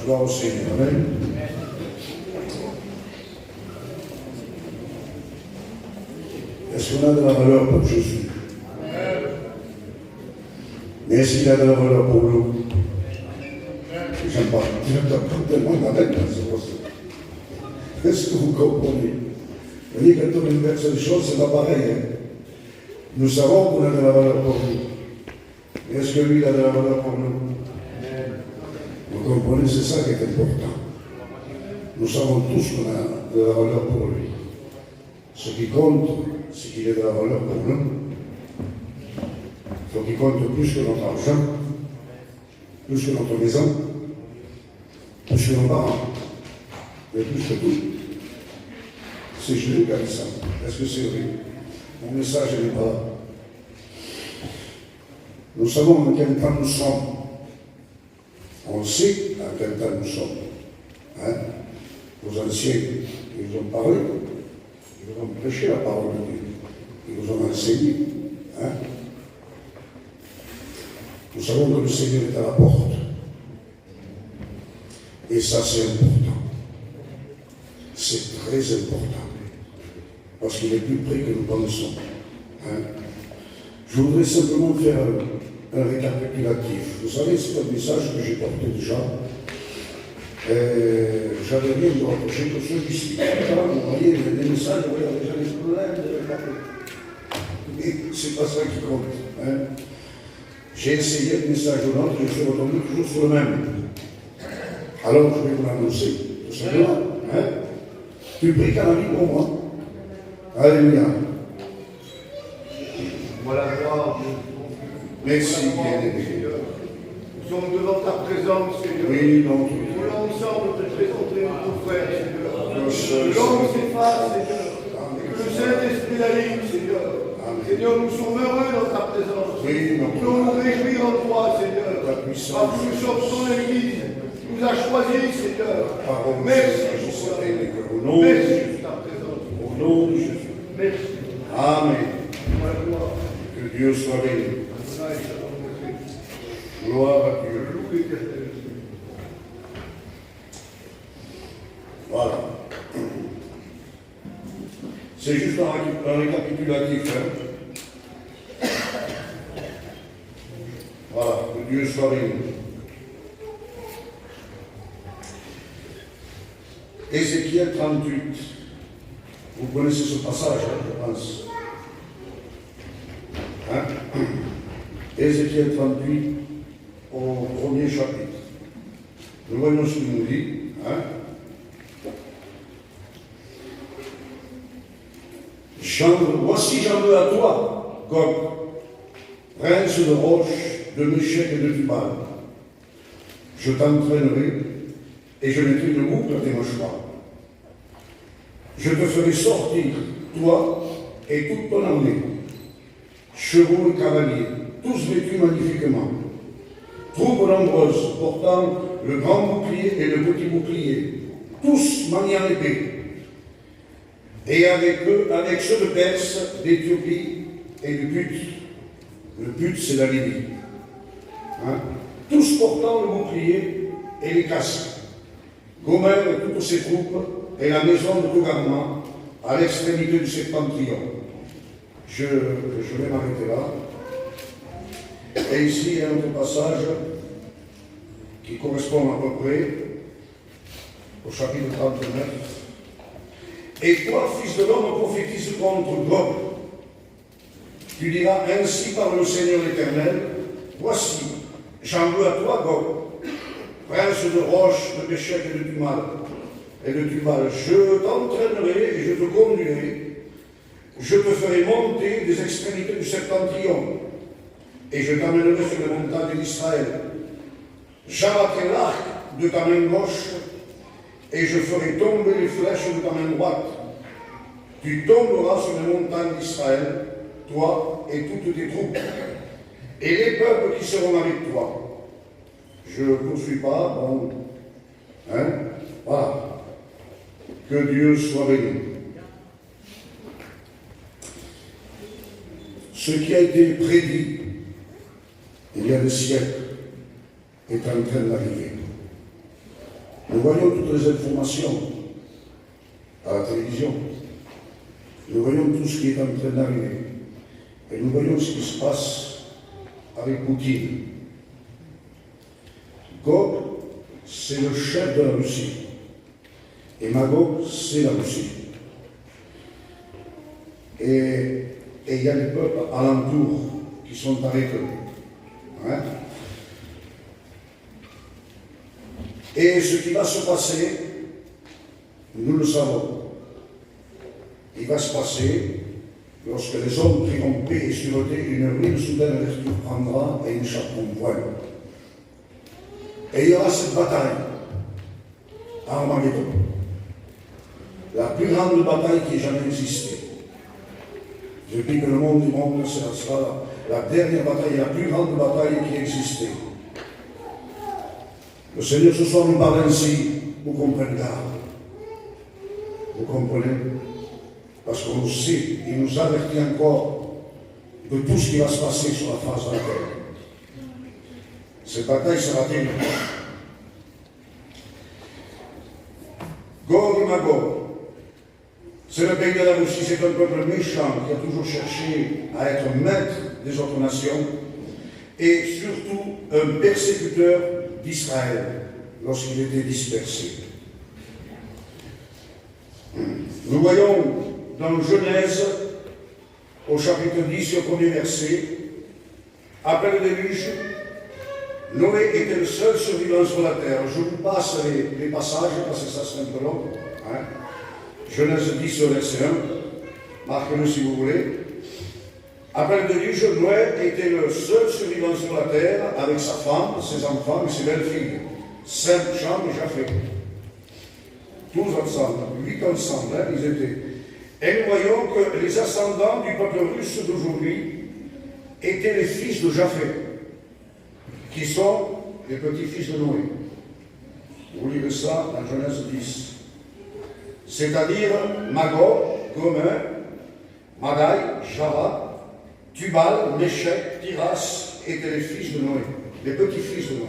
Gloire au Seigneur. Amen. Est-ce qu'on a de la valeur pour Jésus? Mais est-ce qu'il a de la valeur pour nous? J'aime pas tellement la tête, c'est pour ça. Est-ce que vous comprenez? Vous voyez, quand on inverse les choses, c'est pas pareil. Hein? Nous savons qu'on a de la valeur pour lui. Mais est-ce que lui, il a de la valeur pour nous? Vous comprenez, c'est ça qui est important. Nous savons tous qu'on a de la valeur pour lui. Ce qui compte, c'est qu'il ait de la valeur pour nous. Ce qui compte plus que notre argent, plus que notre maison, plus que nos parents, mais plus que tout. C'est Jésus qui a dit ça. Est-ce que c'est vrai? Mon message n'est pas là. Nous savons dans quel temps nous sommes. On sait à quel temps nous sommes. Hein? Vos anciens, ils ont parlé, ils ont prêché la parole de Dieu, ils nous ont enseigné. Hein? Nous savons que le Seigneur est à la porte. Et ça, c'est important. C'est très important. Parce qu'il est plus près que nous pensons. Hein? Je voudrais simplement faire un récapitulatif. Vous savez, c'est un message que j'ai porté déjà. J'avais rien de reprocher que celui-ci. Vous voyez, les messages, vous voyez, déjà les problèmes de la mais c'est pas ça qui compte. Hein? J'ai essayé le message de l'autre, je suis retombé toujours sur le même. Alors, je vais vous l'annoncer, tout simplement. Hein? Tu pries qu'à la vie pour moi. Alléluia. Voilà, gloire. Merci, bien-aimé. Nous sommes devant ta présence, Seigneur. Oui, non. Nous voulons ensemble te présenter notre frère, Seigneur. Que l'homme s'efface, Seigneur. Et que le Saint-Esprit l'anime, Seigneur. Seigneur, nous sommes heureux dans ta présence. Oui, non. Nous voulons nous réjouir en toi, Seigneur. Parce que nous sommes ton Église. Tu nous as choisis, Seigneur. Merci pour ta présence. Au nom de Jésus. Merci. Amen. Que Dieu soit béni. Gloire à Dieu. Voilà. C'est juste un récapitulatif. Hein? Voilà, que Dieu soit béni. Ézéchiel 38. Vous connaissez ce passage, hein, je pense. Hein? Ézéchiel 38, au premier chapitre. Nous voyons ce qu'il nous dit. Hein? Voici j'en veux à toi, Gog, prince de Roche, de Méchec et de Tubal. Je t'entraînerai et je mettrai de boucle à tes mâchoires. Je te ferai sortir, toi et toute ton armée, chevaux et cavaliers, tous vêtus magnifiquement, troupes nombreuses portant le grand bouclier et le petit bouclier, tous maniant l'épée, et avec eux, avec ceux de Perse, d'Éthiopie et du Put. Le Put, c'est la Libye. Hein? Tous portant le bouclier et les casques. Gomère et toutes ses troupes, et la maison de Togarma, à l'extrémité du septentrion. Je vais m'arrêter là. Et ici, il y a un autre passage qui correspond à peu près au chapitre 39. Et toi, fils de l'homme, prophétise contre Gog. Tu diras ainsi par le Seigneur l'Éternel, voici, j'en veux à toi, Gog, prince de Roche, de Méchec et de Tubal. Je t'entraînerai et je te conduirai. Je te ferai monter des extrémités du septentrion, et je t'amènerai sur les montagnes d'Israël. J'abattrai l'arc de ta main gauche, et je ferai tomber les flèches de ta main droite. Tu tomberas sur les montagnes d'Israël, toi et toutes tes troupes, et les peuples qui seront avec toi. Je ne poursuis pas, bon. Hein? Voilà. Que Dieu soit béni. Ce qui a été prédit il y a des siècles est en train d'arriver. Nous voyons toutes les informations à la télévision. Nous voyons tout ce qui est en train d'arriver. Et nous voyons ce qui se passe avec Poutine. Gog, c'est le chef de la Russie. Et Magog, c'est la Russie. Et il y a des peuples alentours qui sont avec eux. Hein? Et ce qui va se passer, nous le savons. Il va se passer lorsque les hommes prieront paix et sûreté, une ruine soudaine vertu prendra et n'échapperont point. Et il y aura cette bataille à Armageddon. La plus grande bataille qui ait jamais existé. Depuis que le monde du monde sera la dernière bataille, la plus grande bataille qui ait existé. Le Seigneur ce soir nous parle ainsi, vous comprenez là. Vous comprenez? Parce qu'on sait, il nous avertit encore de tout ce qui va se passer sur la face de la terre. Cette bataille sera terrible. Gog et Magog, c'est le pays de la Russie, c'est un peuple méchant qui a toujours cherché à être maître des autres nations et surtout un persécuteur d'Israël lorsqu'il était dispersé. Nous voyons dans Genèse, au chapitre 10, au premier verset, après le déluge, Noé était le seul survivant sur la terre. Je vous passe les passages parce que ça c'est un peu long. Hein? Genèse 10, verset 1, marquez-le si vous voulez. Après le déluge, Noé était le seul survivant sur la terre avec sa femme, ses enfants et ses belles-filles. 5 chambres et Japheth. Tous ensemble, 8 ensemble, hein, ils étaient. Et nous voyons que les ascendants du peuple russe d'aujourd'hui étaient les fils de Japheth, qui sont les petits-fils de Noé. Vous lisez ça dans Genèse 10. C'est-à-dire Magog, Gomer, Madai, Java, Tubal, Méchec, Tiras étaient les fils de Noé, les petits-fils de Noé.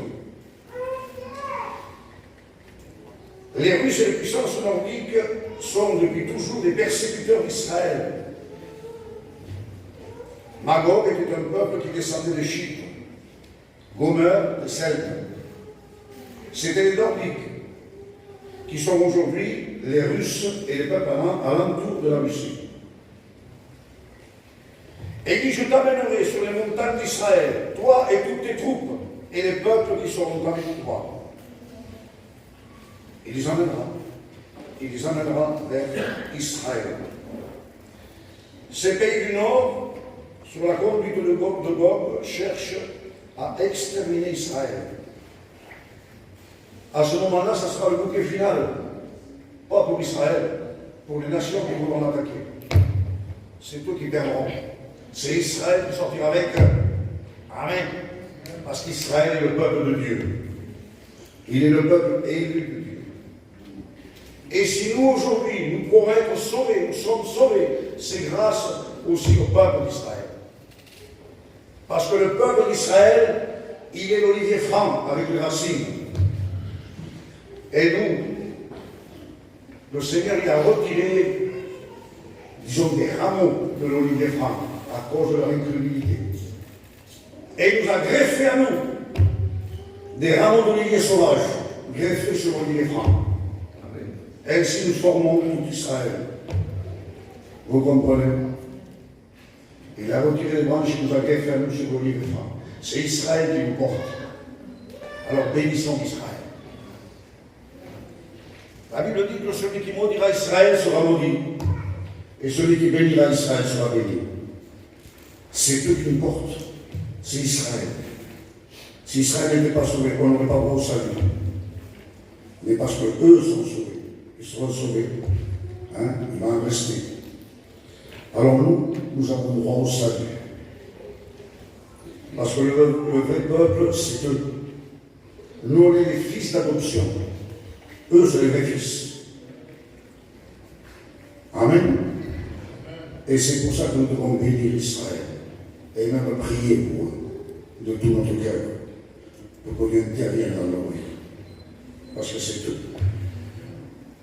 Les Russes et les puissances nordiques sont depuis toujours des persécuteurs d'Israël. Magog était un peuple qui descendait de Chypre. Gomer, de Celtes. C'était les Nordiques, qui sont aujourd'hui les Russes et les peuples alentours de la Russie. Et dit, je t'amènerai sur les montagnes d'Israël, toi et toutes tes troupes, et les peuples qui seront avec toi. Il les emmènera. Il les emmènera vers Israël. Ces pays du Nord, sous la conduite de Gog, cherchent à exterminer Israël. À ce moment-là, ça sera le bouquet final. Pas pour Israël, pour les nations qui voudront l'attaquer. C'est eux qui perdront. C'est Israël qui sortira avec eux. Amen. Parce qu'Israël est le peuple de Dieu. Il est le peuple élu de Dieu. Et si nous, aujourd'hui, nous pourrons être sauvés, nous sommes sauvés, c'est grâce aussi au peuple d'Israël. Parce que le peuple d'Israël, il est l'olivier franc avec les racines. Et nous, le Seigneur, il a retiré, disons, des rameaux de l'olivier franc à cause de leur incrédulité. Et il nous a greffé à nous des rameaux d'olivier sauvage, greffés sur l'olivier franc. Ainsi nous formons tout Israël. Vous comprenez? Il a retiré les branches et nous a greffé à nous sur l'olivier franc. C'est Israël qui nous porte. Alors bénissons Israël. La Bible dit que celui qui maudira Israël sera maudit. Et celui qui bénira Israël sera béni. C'est eux qui nous portent. C'est Israël. Si Israël n'était pas sauvé, on n'aurait pas droit au salut. Mais parce qu'eux sont sauvés. Ils seront sauvés. Hein? Il va en rester. Alors nous avons droit au salut. Parce que le vrai peuple, c'est eux. Nous, on est les fils d'adoption. Eux, c'est les vrais fils. Amen. Et c'est pour ça que nous devons bénir Israël. Et même prier pour eux, de tout notre cœur, pour qu'on intervienne dans leur vie. parce que c'est eux.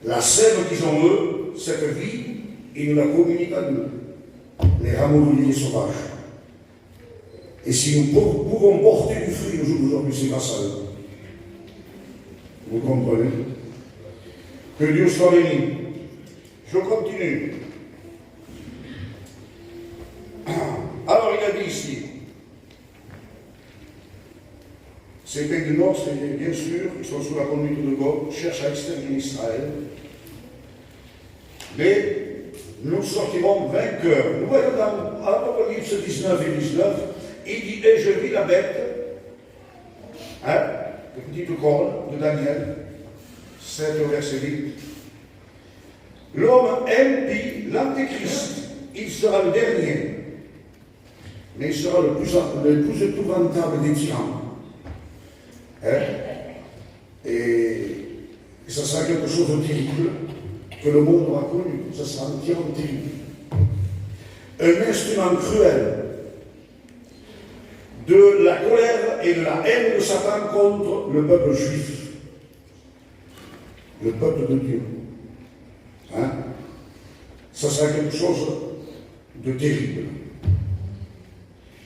La sève qu'ils ont eux, cette vie, ils nous la communiquent à nous, les rameaux d'olivier sauvages. Et si nous pouvons porter du fruit au jour d'aujourd'hui, c'est grâce à eux. Vous comprenez? Que Dieu soit béni. Je continue. Alors il a dit ici, ces pays du Nord, bien sûr, ils sont sous la conduite de Gog, cherchent à exterminer Israël. Mais nous sortirons vainqueurs. Nous voyons dans Apocalypse 19 et 19, il dit, et je vis la bête, la petite corne de Daniel, 7 au verset 8. L'homme impie, l'antéchrist, il sera le dernier, mais il sera le plus épouvantable des tyrans. Et ça sera quelque chose de terrible que le monde aura connu. Ça sera un tyran terrible. Un instrument cruel de la colère et de la haine de Satan contre le peuple juif, le peuple de Dieu. Ça sera quelque chose de terrible.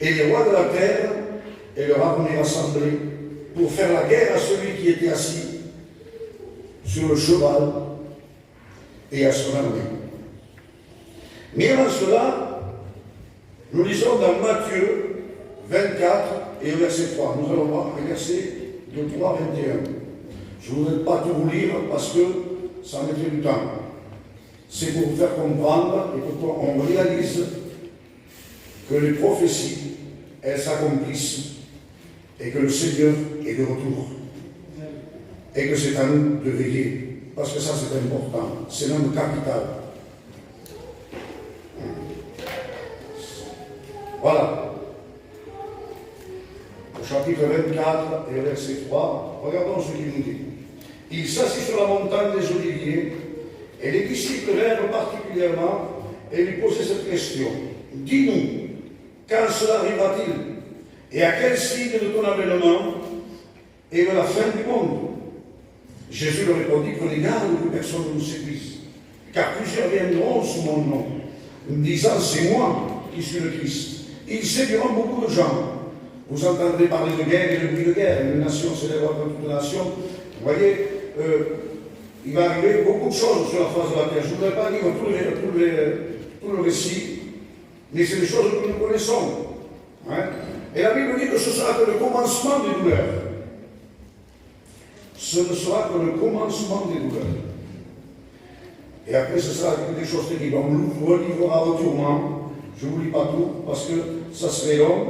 Et les rois de la terre et leur armée rassemblée pour faire la guerre à celui qui était assis sur le cheval et à son armée. Mais avant cela, nous lisons dans Matthieu 24 et au verset 3. Nous allons voir les versets de 3 à 21. Je ne voudrais pas tout vous lire parce que ça mettrait du temps. C'est pour vous faire comprendre et pour qu'on réalise que les prophéties, elles s'accomplissent et que le Seigneur est de retour. Et que c'est à nous de veiller. Parce que ça, c'est important. C'est l'homme capital. Voilà. Au chapitre 24 et verset 3, regardons ce qu'il nous dit. Il s'assit sur la montagne des Oliviers et les disciples vinrent particulièrement et lui posaient cette question. Dis-nous, quand cela arrivera-t-il? Et à quel signe de ton avènement et de la fin du monde? Jésus leur répondit, prenez garde que personne ne nous séduise, car plusieurs viendront sous mon nom, disant c'est moi qui suis le Christ. Ils séduiront beaucoup de gens. Vous entendrez parler de guerre et de bruit de guerre. Une nation s'élèvera contre toute nation. Vous voyez, il va arriver beaucoup de choses sur la face de la terre. Je ne voudrais pas lire tout le récit, mais c'est des choses que nous connaissons. Et la Bible dit que ce sera que le commencement des douleurs. Ce ne sera que le commencement des douleurs. Et après, ce sera des choses terribles. On nous relivrera au tourment. Je ne vous lis pas tout, parce que ça serait long,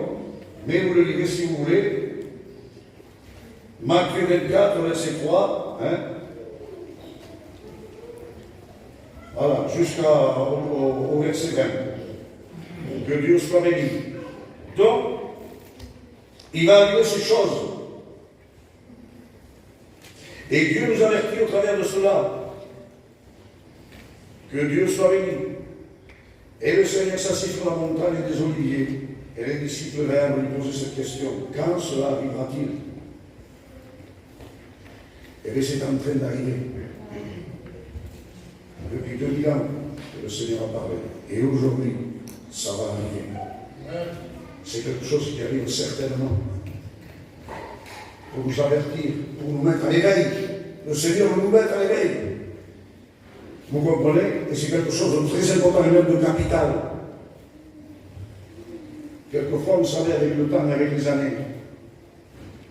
mais vous le lirez si vous voulez. Matthieu 24, verset 3. Voilà, jusqu'au verset 20. Que Dieu soit béni. Donc, il va arriver ces choses. Et Dieu nous avertit au travers de cela. Que Dieu soit béni. Et le Seigneur s'assit sur la montagne des Oliviers. Et les disciples vinrent lui poser cette question. Quand cela arrivera-t-il? Et bien c'est en train d'arriver. Depuis 2000 ans que le Seigneur a parlé. Et aujourd'hui, ça va arriver. C'est quelque chose qui arrive certainement. Pour nous avertir, pour nous mettre à l'éveil. Le Seigneur veut nous mettre à l'éveil. Vous comprenez? Et c'est quelque chose de très important, et même de capital. Quelquefois, vous savez, avec le temps et avec les années,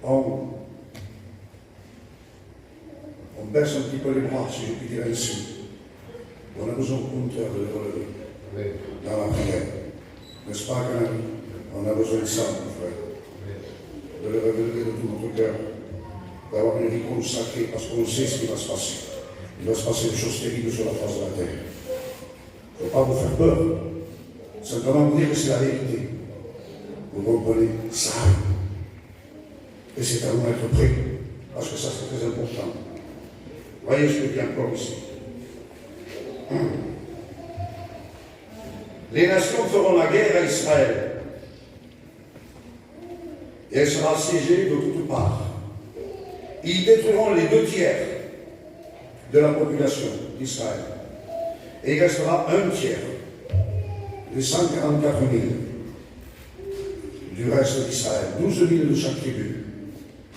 on baisse un petit peu les bras, si je puis dire ainsi. On a besoin au contraire de les relever dans la prière. N'est-ce pas, Canary? On a besoin de ça, mon frère. De le révéler de tout notre cœur. D'avoir une vie consacrée, parce qu'on sait ce qui va se passer. Il va se passer des choses terribles sur la face de la terre. Je ne veux pas vous faire peur. Simplement vous dire que c'est la vérité. Vous comprenez? Ça arrive. Et c'est à nous d'être prêts. Parce que ça, c'est très important. Voyez ce que dit encore ici. Les nations feront la guerre à Israël. Et elle sera assiégée de toutes parts. ils détruiront les 2 tiers de la population d'Israël. Et il restera 1 tiers, les 144 000 du reste d'Israël, 12 000 de chaque tribu.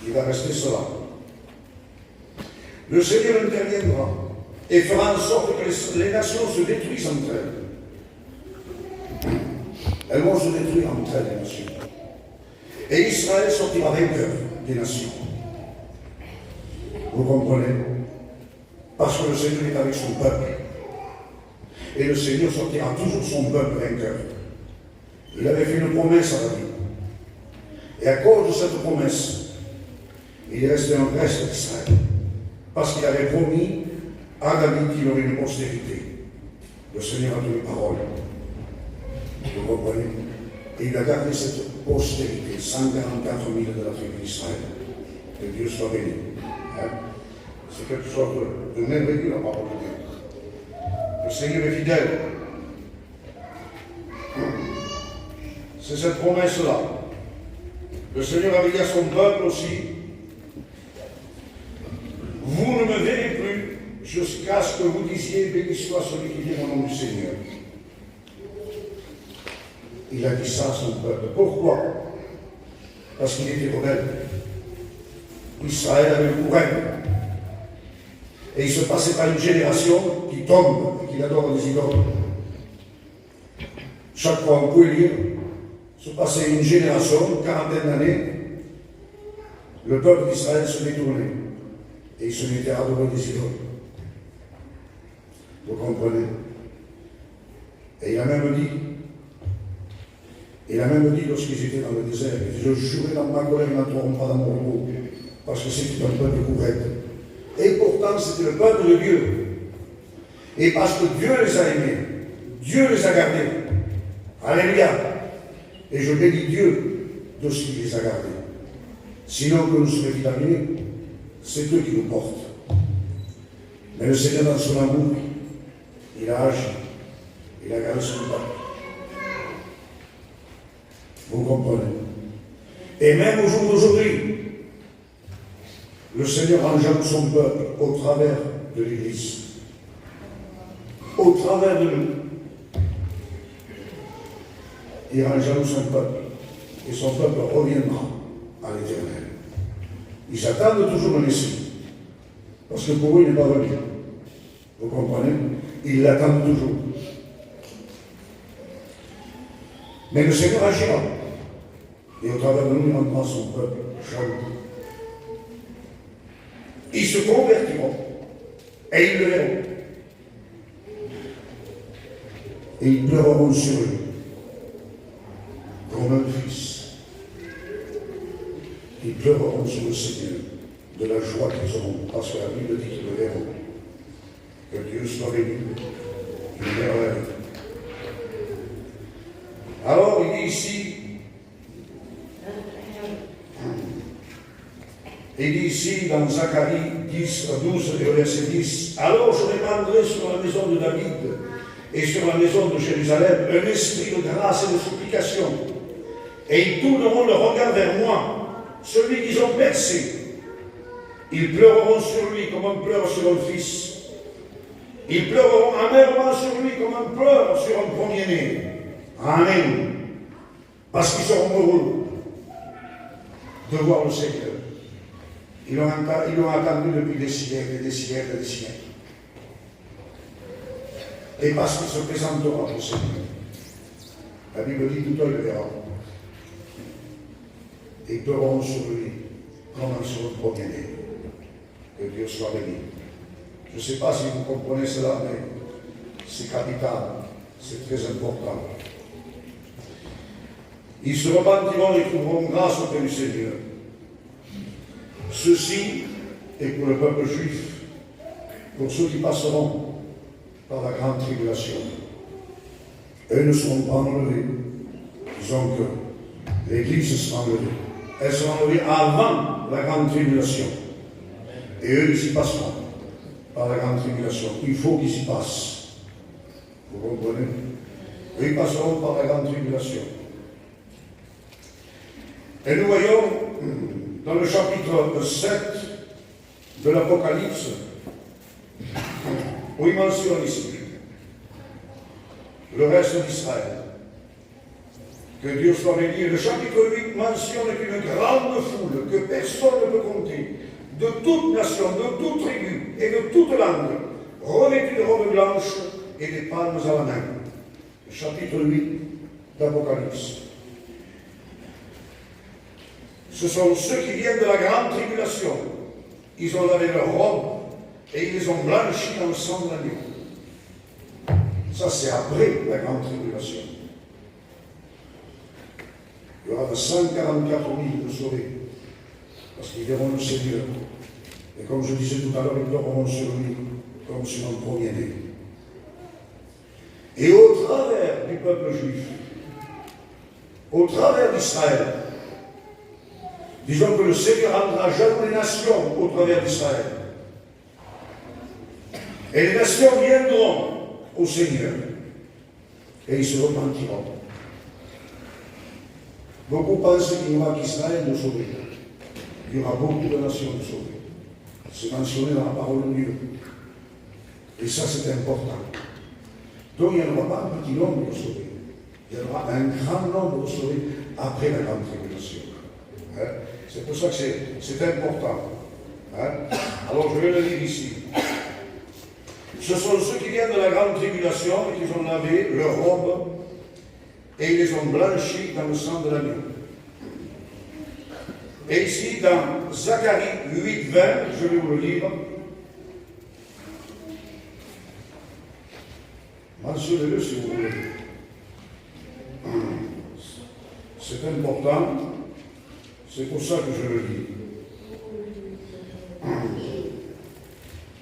Il va rester cela. Le Seigneur interviendra et fera en sorte que les nations se détruisent entre elles. Elles vont se détruire entre elles, les nations. Et Israël sortira vainqueur des nations. Vous comprenez? Parce que le Seigneur est avec son peuple. Et le Seigneur sortira toujours son peuple vainqueur. Il avait fait une promesse à David. Et à cause de cette promesse, il est resté un reste d'Israël. Parce qu'il avait promis à David qu'il aurait une postérité. Le Seigneur a donné parole. Vous comprenez? Et il a gardé cette postérité, 144 000 de la tribu d'Israël. Que Dieu soit béni. Hein? C'est quelque chose de merveilleux, la parole de Dieu. Le Seigneur est fidèle. C'est cette promesse-là. Le Seigneur avait dit à son peuple aussi, vous ne me verrez plus jusqu'à ce que vous disiez, béni soit celui qui vient au nom du Seigneur. Il a dit ça à son peuple. Pourquoi? Parce qu'il était rebelle. Israël avait le courage. Et il se passait par une génération qui tombe et qui adore des idoles. Chaque fois, on pouvait lire, se passait une génération, une quarantaine d'années, le peuple d'Israël se détournait. Et il se mettait à adorer des idoles. Vous comprenez? Et il a même dit lorsqu'ils étaient dans le désert, il dit, je jurais dans ma colère, ils n'entreront pas dans mon repos, parce que c'était un peuple correct. Et pourtant, c'était le peuple de Dieu. Et parce que Dieu les a aimés, Dieu les a gardés. Alléluia. Et je bénis Dieu de ce qu'il les a gardés. Sinon que nous soyons vitaminés, c'est eux qui nous portent. Mais le Seigneur, dans son amour, il a agi. Il a gardé son peuple. Vous comprenez? Et même au jour d'aujourd'hui, le Seigneur enjambe son peuple au travers de l'Église. Au travers de nous. Il enjambe son peuple. Et son peuple reviendra à l'Éternel. Ils attendent toujours le Messie. Parce que pour eux, il n'est pas venu. Vous comprenez? Ils l'attendent toujours. Mais le Seigneur agira. Et au travers de nous, il rendra son peuple jaloux. Ils se convertiront. Et ils le verront. Et ils pleureront sur lui. Comme un fils. Ils pleureront sur le Seigneur. De la joie qu'ils auront. Parce que la Bible dit qu'ils le verront. Que Dieu soit béni. Qu'il le verra. Alors, il dit ici, dans Zacharie 12 et verset 10, alors je répandrai sur la maison de David et sur la maison de Jérusalem un esprit de grâce et de supplication. Et ils tourneront le regard vers moi, celui qu'ils ont percé. Ils pleureront sur lui comme on pleure sur un fils. Ils pleureront amèrement sur lui comme on pleure sur un premier-né. Amen. Parce qu'ils seront heureux de voir le Seigneur. Ils l'ont attendu depuis des siècles et des siècles et des siècles. Et parce qu'il se présentera au Seigneur. La Bible dit tout le verra. Et ils pleureront sur lui comme sur le premier-né. Que Dieu soit béni. Je ne sais pas si vous comprenez cela, mais c'est capital. C'est très important. Ils se repentiront et trouveront grâce auprès du Seigneur. Ceci est pour le peuple juif, pour ceux qui passeront par la grande tribulation. Eux ne seront pas enlevés. Disons que l'Église sera enlevée. Elle sera enlevée avant la grande tribulation. Et eux, ils y passeront par la grande tribulation. Il faut qu'ils y passent. Vous comprenez? Eux, ils passeront par la grande tribulation. Et nous voyons dans le chapitre 7 de l'Apocalypse, où il mentionne ici le reste d'Israël. Que Dieu soit béni. Et le chapitre 8 mentionne qu'une grande foule, que personne ne peut compter, de toute nation, de toute tribu et de toute langue, revêtus de robes blanches et des palmes à la main. Le chapitre 8 d'Apocalypse. Ce sont ceux qui viennent de la grande tribulation. Ils ont lavé leurs robes et ils les ont blanchis dans le sang de l'agneau. Ça, c'est après la grande tribulation. Il y aura 144 000 de sauvés, parce qu'ils verront le Seigneur. Et comme je disais tout à l'heure, ils pleureront sur lui, comme sur un premier-né. Et au travers du peuple juif, au travers d'Israël, disons que le Seigneur rendra jamais les nations au travers d'Israël. Et les nations viendront au Seigneur, et ils se repentiront. Beaucoup pensent qu'il n'y aura qu'Israël de sauver. Il y aura beaucoup de nations de sauver. C'est mentionné dans la parole de Dieu. Et ça, c'est important. Donc, il n'y en aura pas un petit nombre de sauvés. Il y en aura un grand nombre de sauvés après la grande tribulation. Hein? C'est pour ça que c'est important. Hein? Alors, je vais le lire ici. Ce sont ceux qui viennent de la grande tribulation et qui ont lavé leurs robes et ils les ont blanchis dans le sang de l'agneau. Et ici, dans Zacharie 8, 20, je vais vous le lire. Mentionnez-le si vous voulez. C'est important. C'est pour ça que je le lis.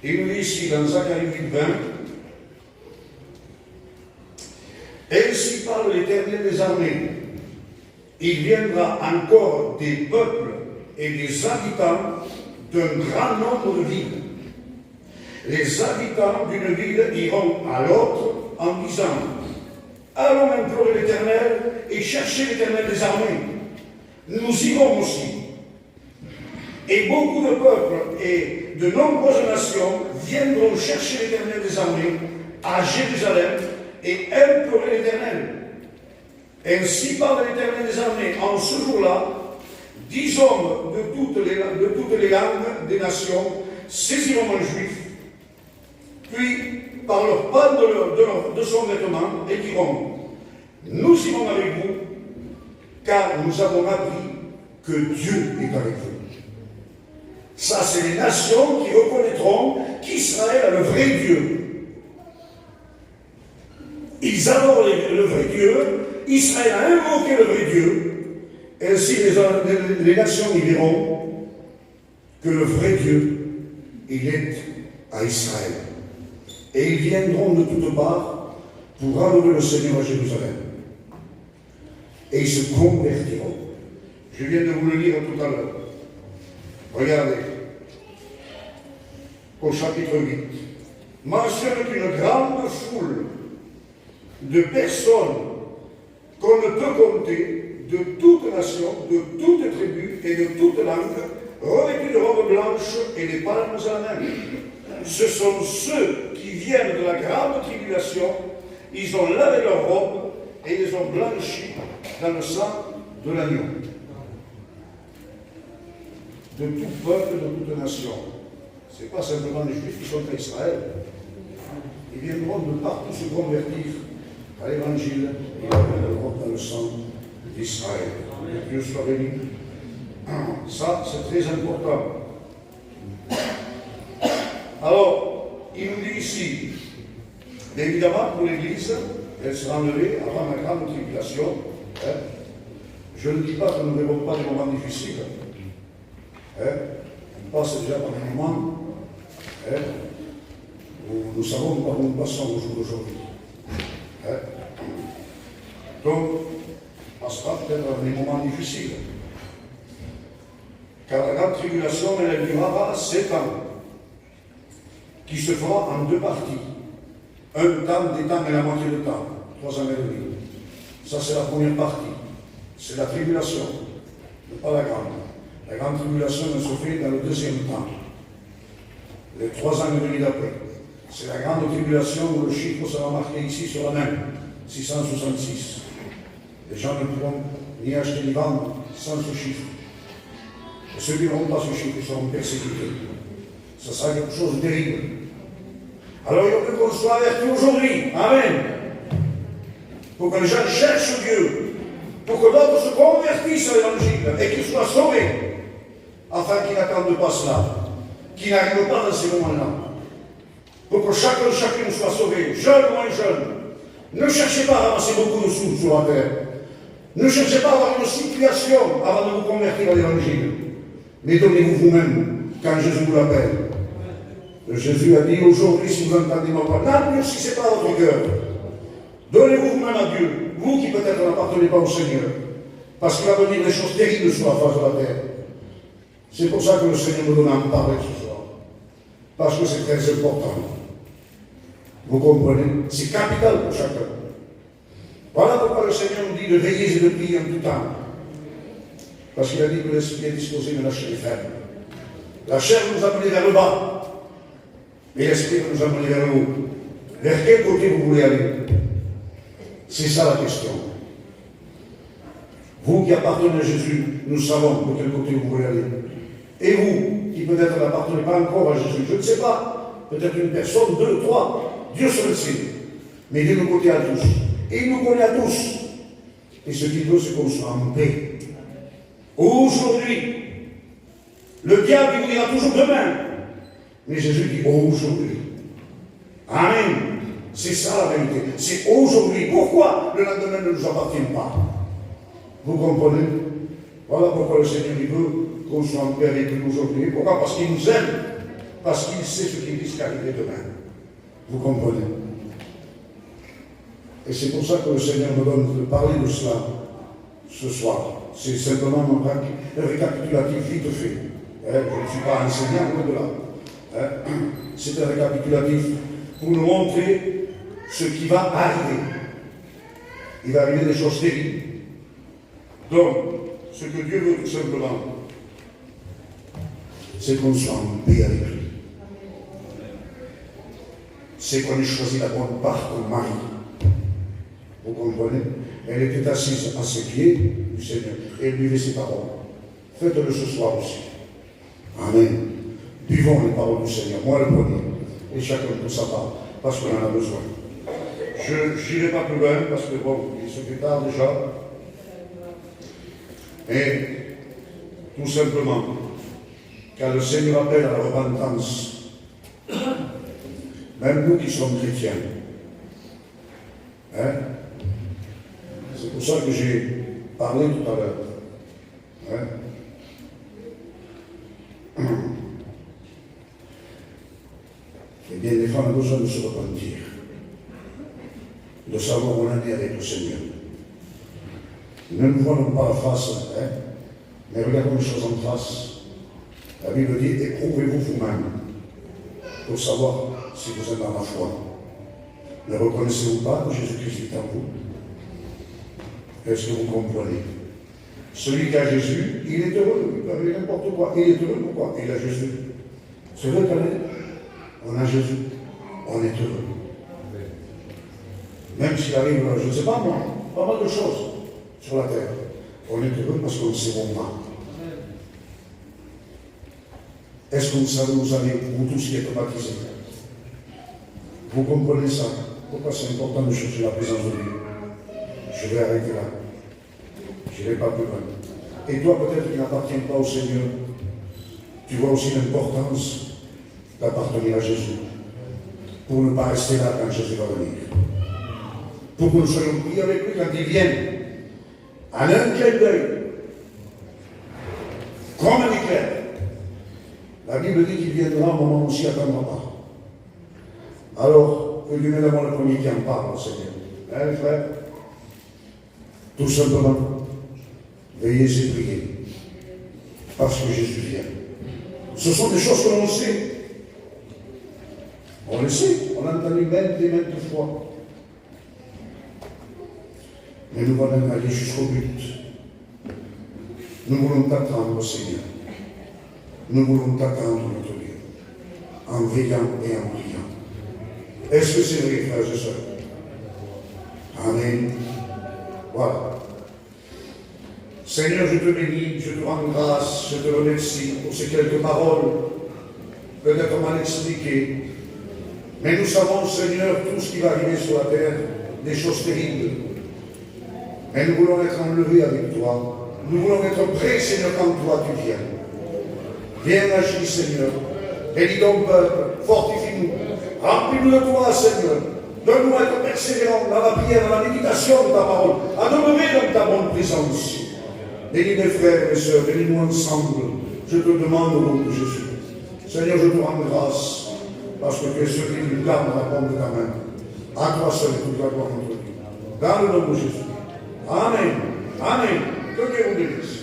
Il nous dit ici, dans Zacharie 8, 20, ainsi parle l'Éternel des armées. Il viendra encore des peuples et des habitants d'un grand nombre de villes. Les habitants d'une ville iront à l'autre en disant « Allons implorer l'Éternel et chercher l'Éternel des armées. Nous irons aussi. » Et beaucoup de peuples et de nombreuses nations viendront chercher l'Éternel des armées à Jérusalem et implorer l'Éternel. Ainsi parle l'Éternel des armées. En ce jour-là, 10 hommes de toutes les langues des nations saisiront un juif, puis, par leur palme de son vêtement, et diront « Nous irons avec vous, car nous avons appris que Dieu est avec vous. » Ça, c'est les nations qui reconnaîtront qu'Israël a le vrai Dieu. Ils adorent le vrai Dieu. Israël a invoqué le vrai Dieu. Ainsi, les nations y verront que le vrai Dieu, il est à Israël. Et ils viendront de toutes parts pour adorer le Seigneur à Jérusalem. Et ils se convertiront. Je viens de vous le lire tout à l'heure. Regardez, au chapitre 8, mentionne qu'une grande foule de personnes qu'on ne peut compter, de toute nation, de toute tribu et de toute langue, revêtus de robes blanches et des palmes à la main. Ce sont ceux qui viennent de la grande tribulation, ils ont lavé leurs robes et ils ont blanchi dans le sang de l'agneau. De tout peuple, de toute nation. Ce n'est pas simplement les Juifs qui sont à Israël. Ils viendront de partout se convertir à l'Évangile et dans le sang d'Israël. Que Dieu soit béni. Ça, c'est très important. Alors, il nous dit ici, évidemment, pour l'Église, elle sera enlevée avant la grande tribulation. Hein. Je ne dis pas que nous ne verrons pas des moments difficiles. Hein. On passe déjà par des moments où nous savons par où nous passons au jour d'aujourd'hui. Hein. Donc, on passera peut-être par des moments difficiles. Car la grande tribulation, elle durera 7 ans, qui se fera en 2 parties. Un temps, des temps et la moitié de temps, 3 ans et demi. Ça, c'est la première partie. C'est la tribulation, mais pas la grande. La grande tribulation ne se fait dans le 2e temps. les 3 ans et demi d'après. C'est la grande tribulation où le chiffre sera marqué ici sur la main, 666. Les gens ne pourront ni acheter ni vendre sans ce chiffre. Et ceux qui n'auront pas ce chiffre seront persécutés. Ce sera quelque chose de terrible. Alors il faut qu'on soit avertis aujourd'hui. Amen. Pour que les gens cherchent Dieu. Pour que d'autres se convertissent à l'évangile et qu'ils soient sauvés. Afin qu'ils n'attendent pas cela. Qu'ils n'arrivent pas dans ces moments-là. Pour que chacun soit sauvé, jeune ou moins jeune. Ne cherchez pas à ramasser beaucoup de sous sur la terre. Ne cherchez pas à avoir une situation avant de vous convertir à l'évangile. Mais donnez-vous vous-même quand Jésus vous l'appelle. Jésus a dit aujourd'hui, si vous entendez ma parole, n'endurcissez pas votre cœur. Donnez-vous vous-même à Dieu, vous qui peut-être n'appartenez pas au Seigneur. Parce qu'il va venir des choses terribles sur la face de la terre. C'est pour ça que le Seigneur me donne à en parler ce soir. Parce que c'est très important. Vous comprenez? C'est capital pour chacun. Voilà pourquoi le Seigneur nous dit de veiller et de prier en tout temps. Parce qu'il a dit que l'esprit est disposé, mais la chair est faible. La chair nous a menés vers le bas. Et l'esprit nous a menés vers le haut. Vers quel côté vous voulez aller? C'est ça la question. Vous qui appartenez à Jésus, nous savons de quel côté vous voulez aller. Et vous, qui peut-être n'appartenez pas encore à Jésus, je ne sais pas, peut-être une personne, 2, 3, Dieu seul le sait. Mais il est de côté à tous. Et il nous connaît à tous. Et ce qu'il veut, c'est qu'on soit en paix. Aujourd'hui, le diable vous dira toujours demain. Mais Jésus dit aujourd'hui. Amen. C'est ça la vérité. C'est aujourd'hui. Pourquoi le lendemain ne nous appartient pas? Vous comprenez? Voilà pourquoi le Seigneur veut qu'on soit en paix avec lui aujourd'hui. Pourquoi? Parce qu'il nous aime. Parce qu'il sait ce qu'il risque d'arriver demain. Vous comprenez? Et c'est pour ça que le Seigneur me donne de parler de cela ce soir. C'est simplement un récapitulatif vite fait. Je ne suis pas enseignant, loin de là. C'est un récapitulatif pour nous montrer ce qui va arriver. Il va arriver des choses terribles. Donc, ce que Dieu veut tout simplement, c'est qu'on soit en paix avec lui. C'est qu'on ait choisi la bonne part comme mari. Vous comprenez? Elle était assise à ses pieds du Seigneur et elle buvait ses paroles. Faites-le ce soir aussi. Amen. Buvons les paroles du Seigneur. Moi le premier. Et chacun pour sa part. Parce qu'on en a besoin. Je n'irai pas plus loin parce que bon, il se fait tard déjà. Mais tout simplement, quand le Seigneur appelle à la repentance, même nous qui sommes chrétiens, c'est pour ça que j'ai parlé tout à l'heure. Eh bien, les femmes ont besoin de se repentir, de savoir où on est avec le Seigneur. Ne nous voyons pas la face, mais regardons les choses en face. La Bible dit, éprouvez-vous vous-même pour savoir si vous êtes dans la foi. Ne reconnaissez-vous pas que Jésus-Christ est en vous? Est-ce que vous comprenez? Celui qui a Jésus, il est heureux, il peut arriver n'importe quoi. Il est heureux, pourquoi? Il a Jésus. C'est vrai qu'on a Jésus, on est heureux. Même s'il arrive, je ne sais pas moi, pas mal de choses sur la terre, on est heureux parce qu'on sait où on va. Est-ce que vous savez où vous allez, vous tous qui êtes baptisés? Vous comprenez ça? Pourquoi c'est important de chercher la présence de Dieu? Je vais arrêter là. Je n'irai pas plus loin. Et toi, peut-être qui n'appartiens pas au Seigneur, tu vois aussi l'importance d'appartenir à Jésus. Pour ne pas rester là quand Jésus va venir. Pour que nous soyons pris avec lui quand il vienne. En un clin d'œil. Comme un éclair. La Bible dit qu'il viendra au moment où on s'y attendra pas. Alors, que Dieu est d'abord le premier qui en parle, Seigneur. Hein, les frères? Tout simplement, veillez et priez. Parce que Jésus vient. Ce sont des choses que l'on sait. On le sait, on a entendu maintes et maintes fois. Mais nous voulons aller jusqu'au but. Nous voulons t'attendre, Seigneur. Nous voulons t'attendre, notre Dieu. en veillant et en priant. Est-ce que c'est vrai, frères et sœurs? Amen. Voilà. Seigneur, je te bénis, je te rends grâce, je te remercie pour ces quelques paroles, peut-être mal expliquées. Mais nous savons, Seigneur, tout ce qui va arriver sur la terre, des choses terribles. Mais nous voulons être enlevés avec toi. Nous voulons être prêts, Seigneur, quand toi tu viens. Viens agir, Seigneur. Bénis ton peuple, fortifie-nous. Remplis-nous de toi, Seigneur. Donne-nous à être persévérants dans la prière, dans la méditation de ta parole, à demeurer dans ta bonne présence. Bénis mes frères et mes sœurs, bénis-nous ensemble. Je te demande au nom de Jésus. Seigneur, je te rends grâce, parce que tu es celui qui nous garde la paume de ta main. À toi seul, toute la gloire entre nous. Dans le nom de Jésus. Amen. Amen. Que Dieu vous bénisse.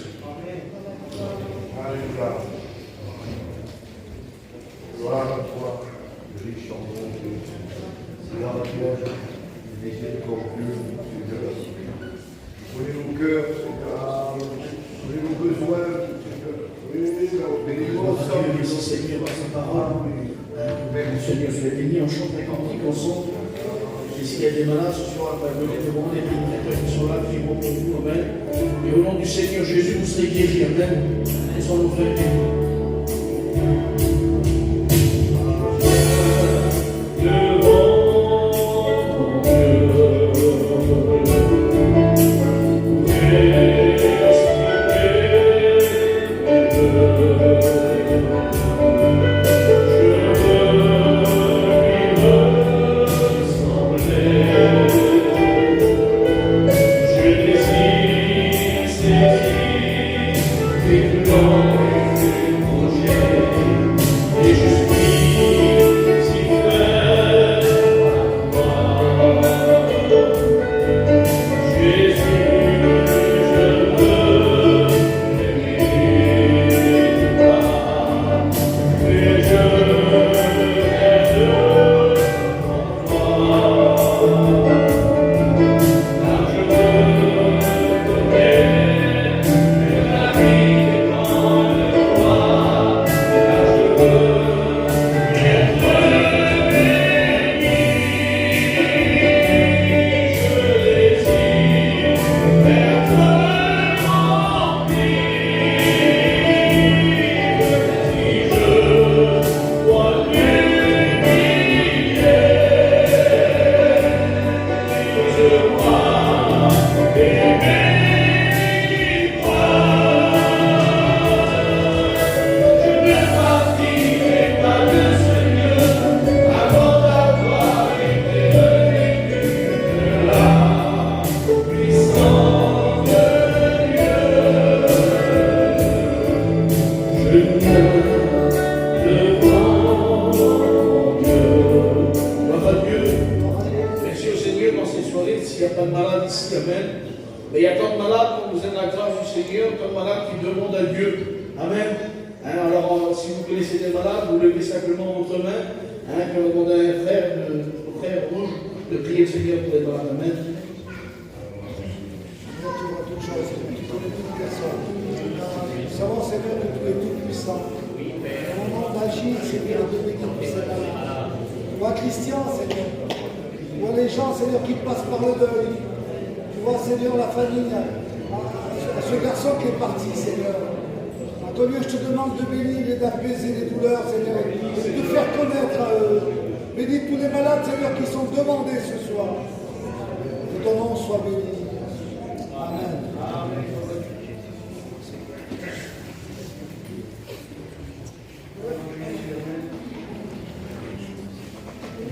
Alléluia. Gloire à toi, riche en bon Dieu. Gloire à toi, miséricordieux, Seigneur. Prenez nos cœurs, Seigneur. Prenez nos besoins, Seigneur. Bénis-nous ensemble. Nous enseigner par sa parole. Seigneur, je l'ai béni, on chante les cantiques ensemble. Et s'il y a des malades ce soir, venez devant les bénédicteurs qui sont là, qui vont pour vous, amen. Et au nom du Seigneur Jésus, vous serez guéris, amen. Nous sommes nos frères et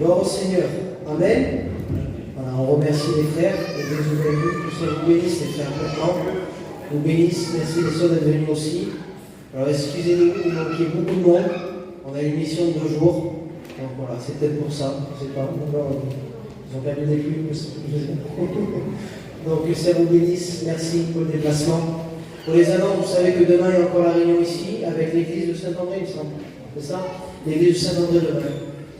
Gloire au Seigneur. Amen. Voilà, on remercie les frères et les ouvriers, que ça vous bénisse, les frères maintenant. Nous bénisse, merci les sœurs d'être venus aussi. Alors excusez-nous, il manquait beaucoup de monde. On a une mission de 2 jours. Donc voilà, c'est peut-être pour ça. Je ne sais pas. Ils ont perdu des plumes. Donc que ça vous bénisse. Merci pour le déplacement. Pour les annonces, vous savez que demain il y a encore la réunion ici avec l'église de Saint-André, il me semble. C'est ça? L'église de Saint-André demain.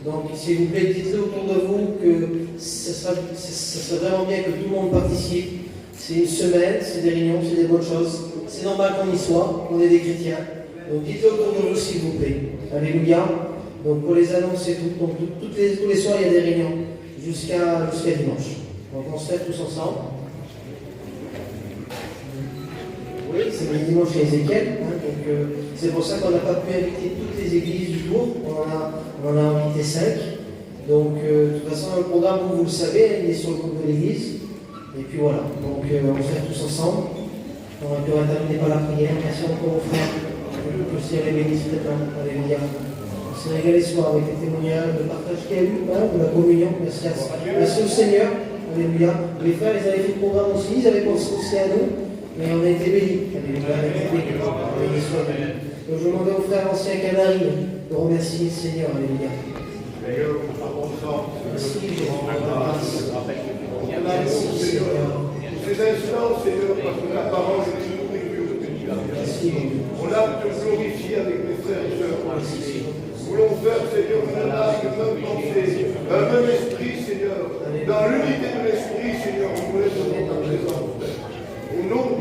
Donc, s'il vous plaît, dites-le autour de vous que ce serait vraiment bien que tout le monde participe. C'est une semaine, c'est des réunions, c'est des bonnes choses. C'est normal qu'on y soit, qu'on est des chrétiens. Donc, dites-le autour de vous, s'il vous plaît. Alléluia. Donc pour les annonces et tout, donc tous les soirs il y a des réunions jusqu'à dimanche. Donc on se fait tous ensemble. Oui, c'est le dimanche chez Ézéchiel, donc c'est pour ça qu'on n'a pas pu inviter toutes les églises du tour, on en a invité 5. Donc de toute façon le programme, vous le savez, il est sur le groupe de l'église. Et puis voilà, donc on se fait tous ensemble. On va terminer par la prière. Merci encore aux frères. Que le Seigneur les bénisse maintenant. Alléluia. On s'est régalé ce soir avec les témoignages, le partage qu'il y a eu, de la communion. Merci au Seigneur. Alléluia. Les frères, ils avaient fait le programme aussi, ils avaient pensé aussi à nous, mais on a été bénis. Alléluia. On a été bénis. Donc je demandais aux frères anciens Canaries de remercier le Seigneur. Alléluia. Merci, Jésus. Merci, Seigneur. Ces instants, Seigneur, parce que la parole est une nourriture spirituelle. On a te glorifier avec mes frères et sœurs. Nous voulons faire, Seigneur, un âme, une même pensée, un même esprit, Seigneur. Dans l'unité de l'esprit, Seigneur, nous voulons te demander ta présence. Au nom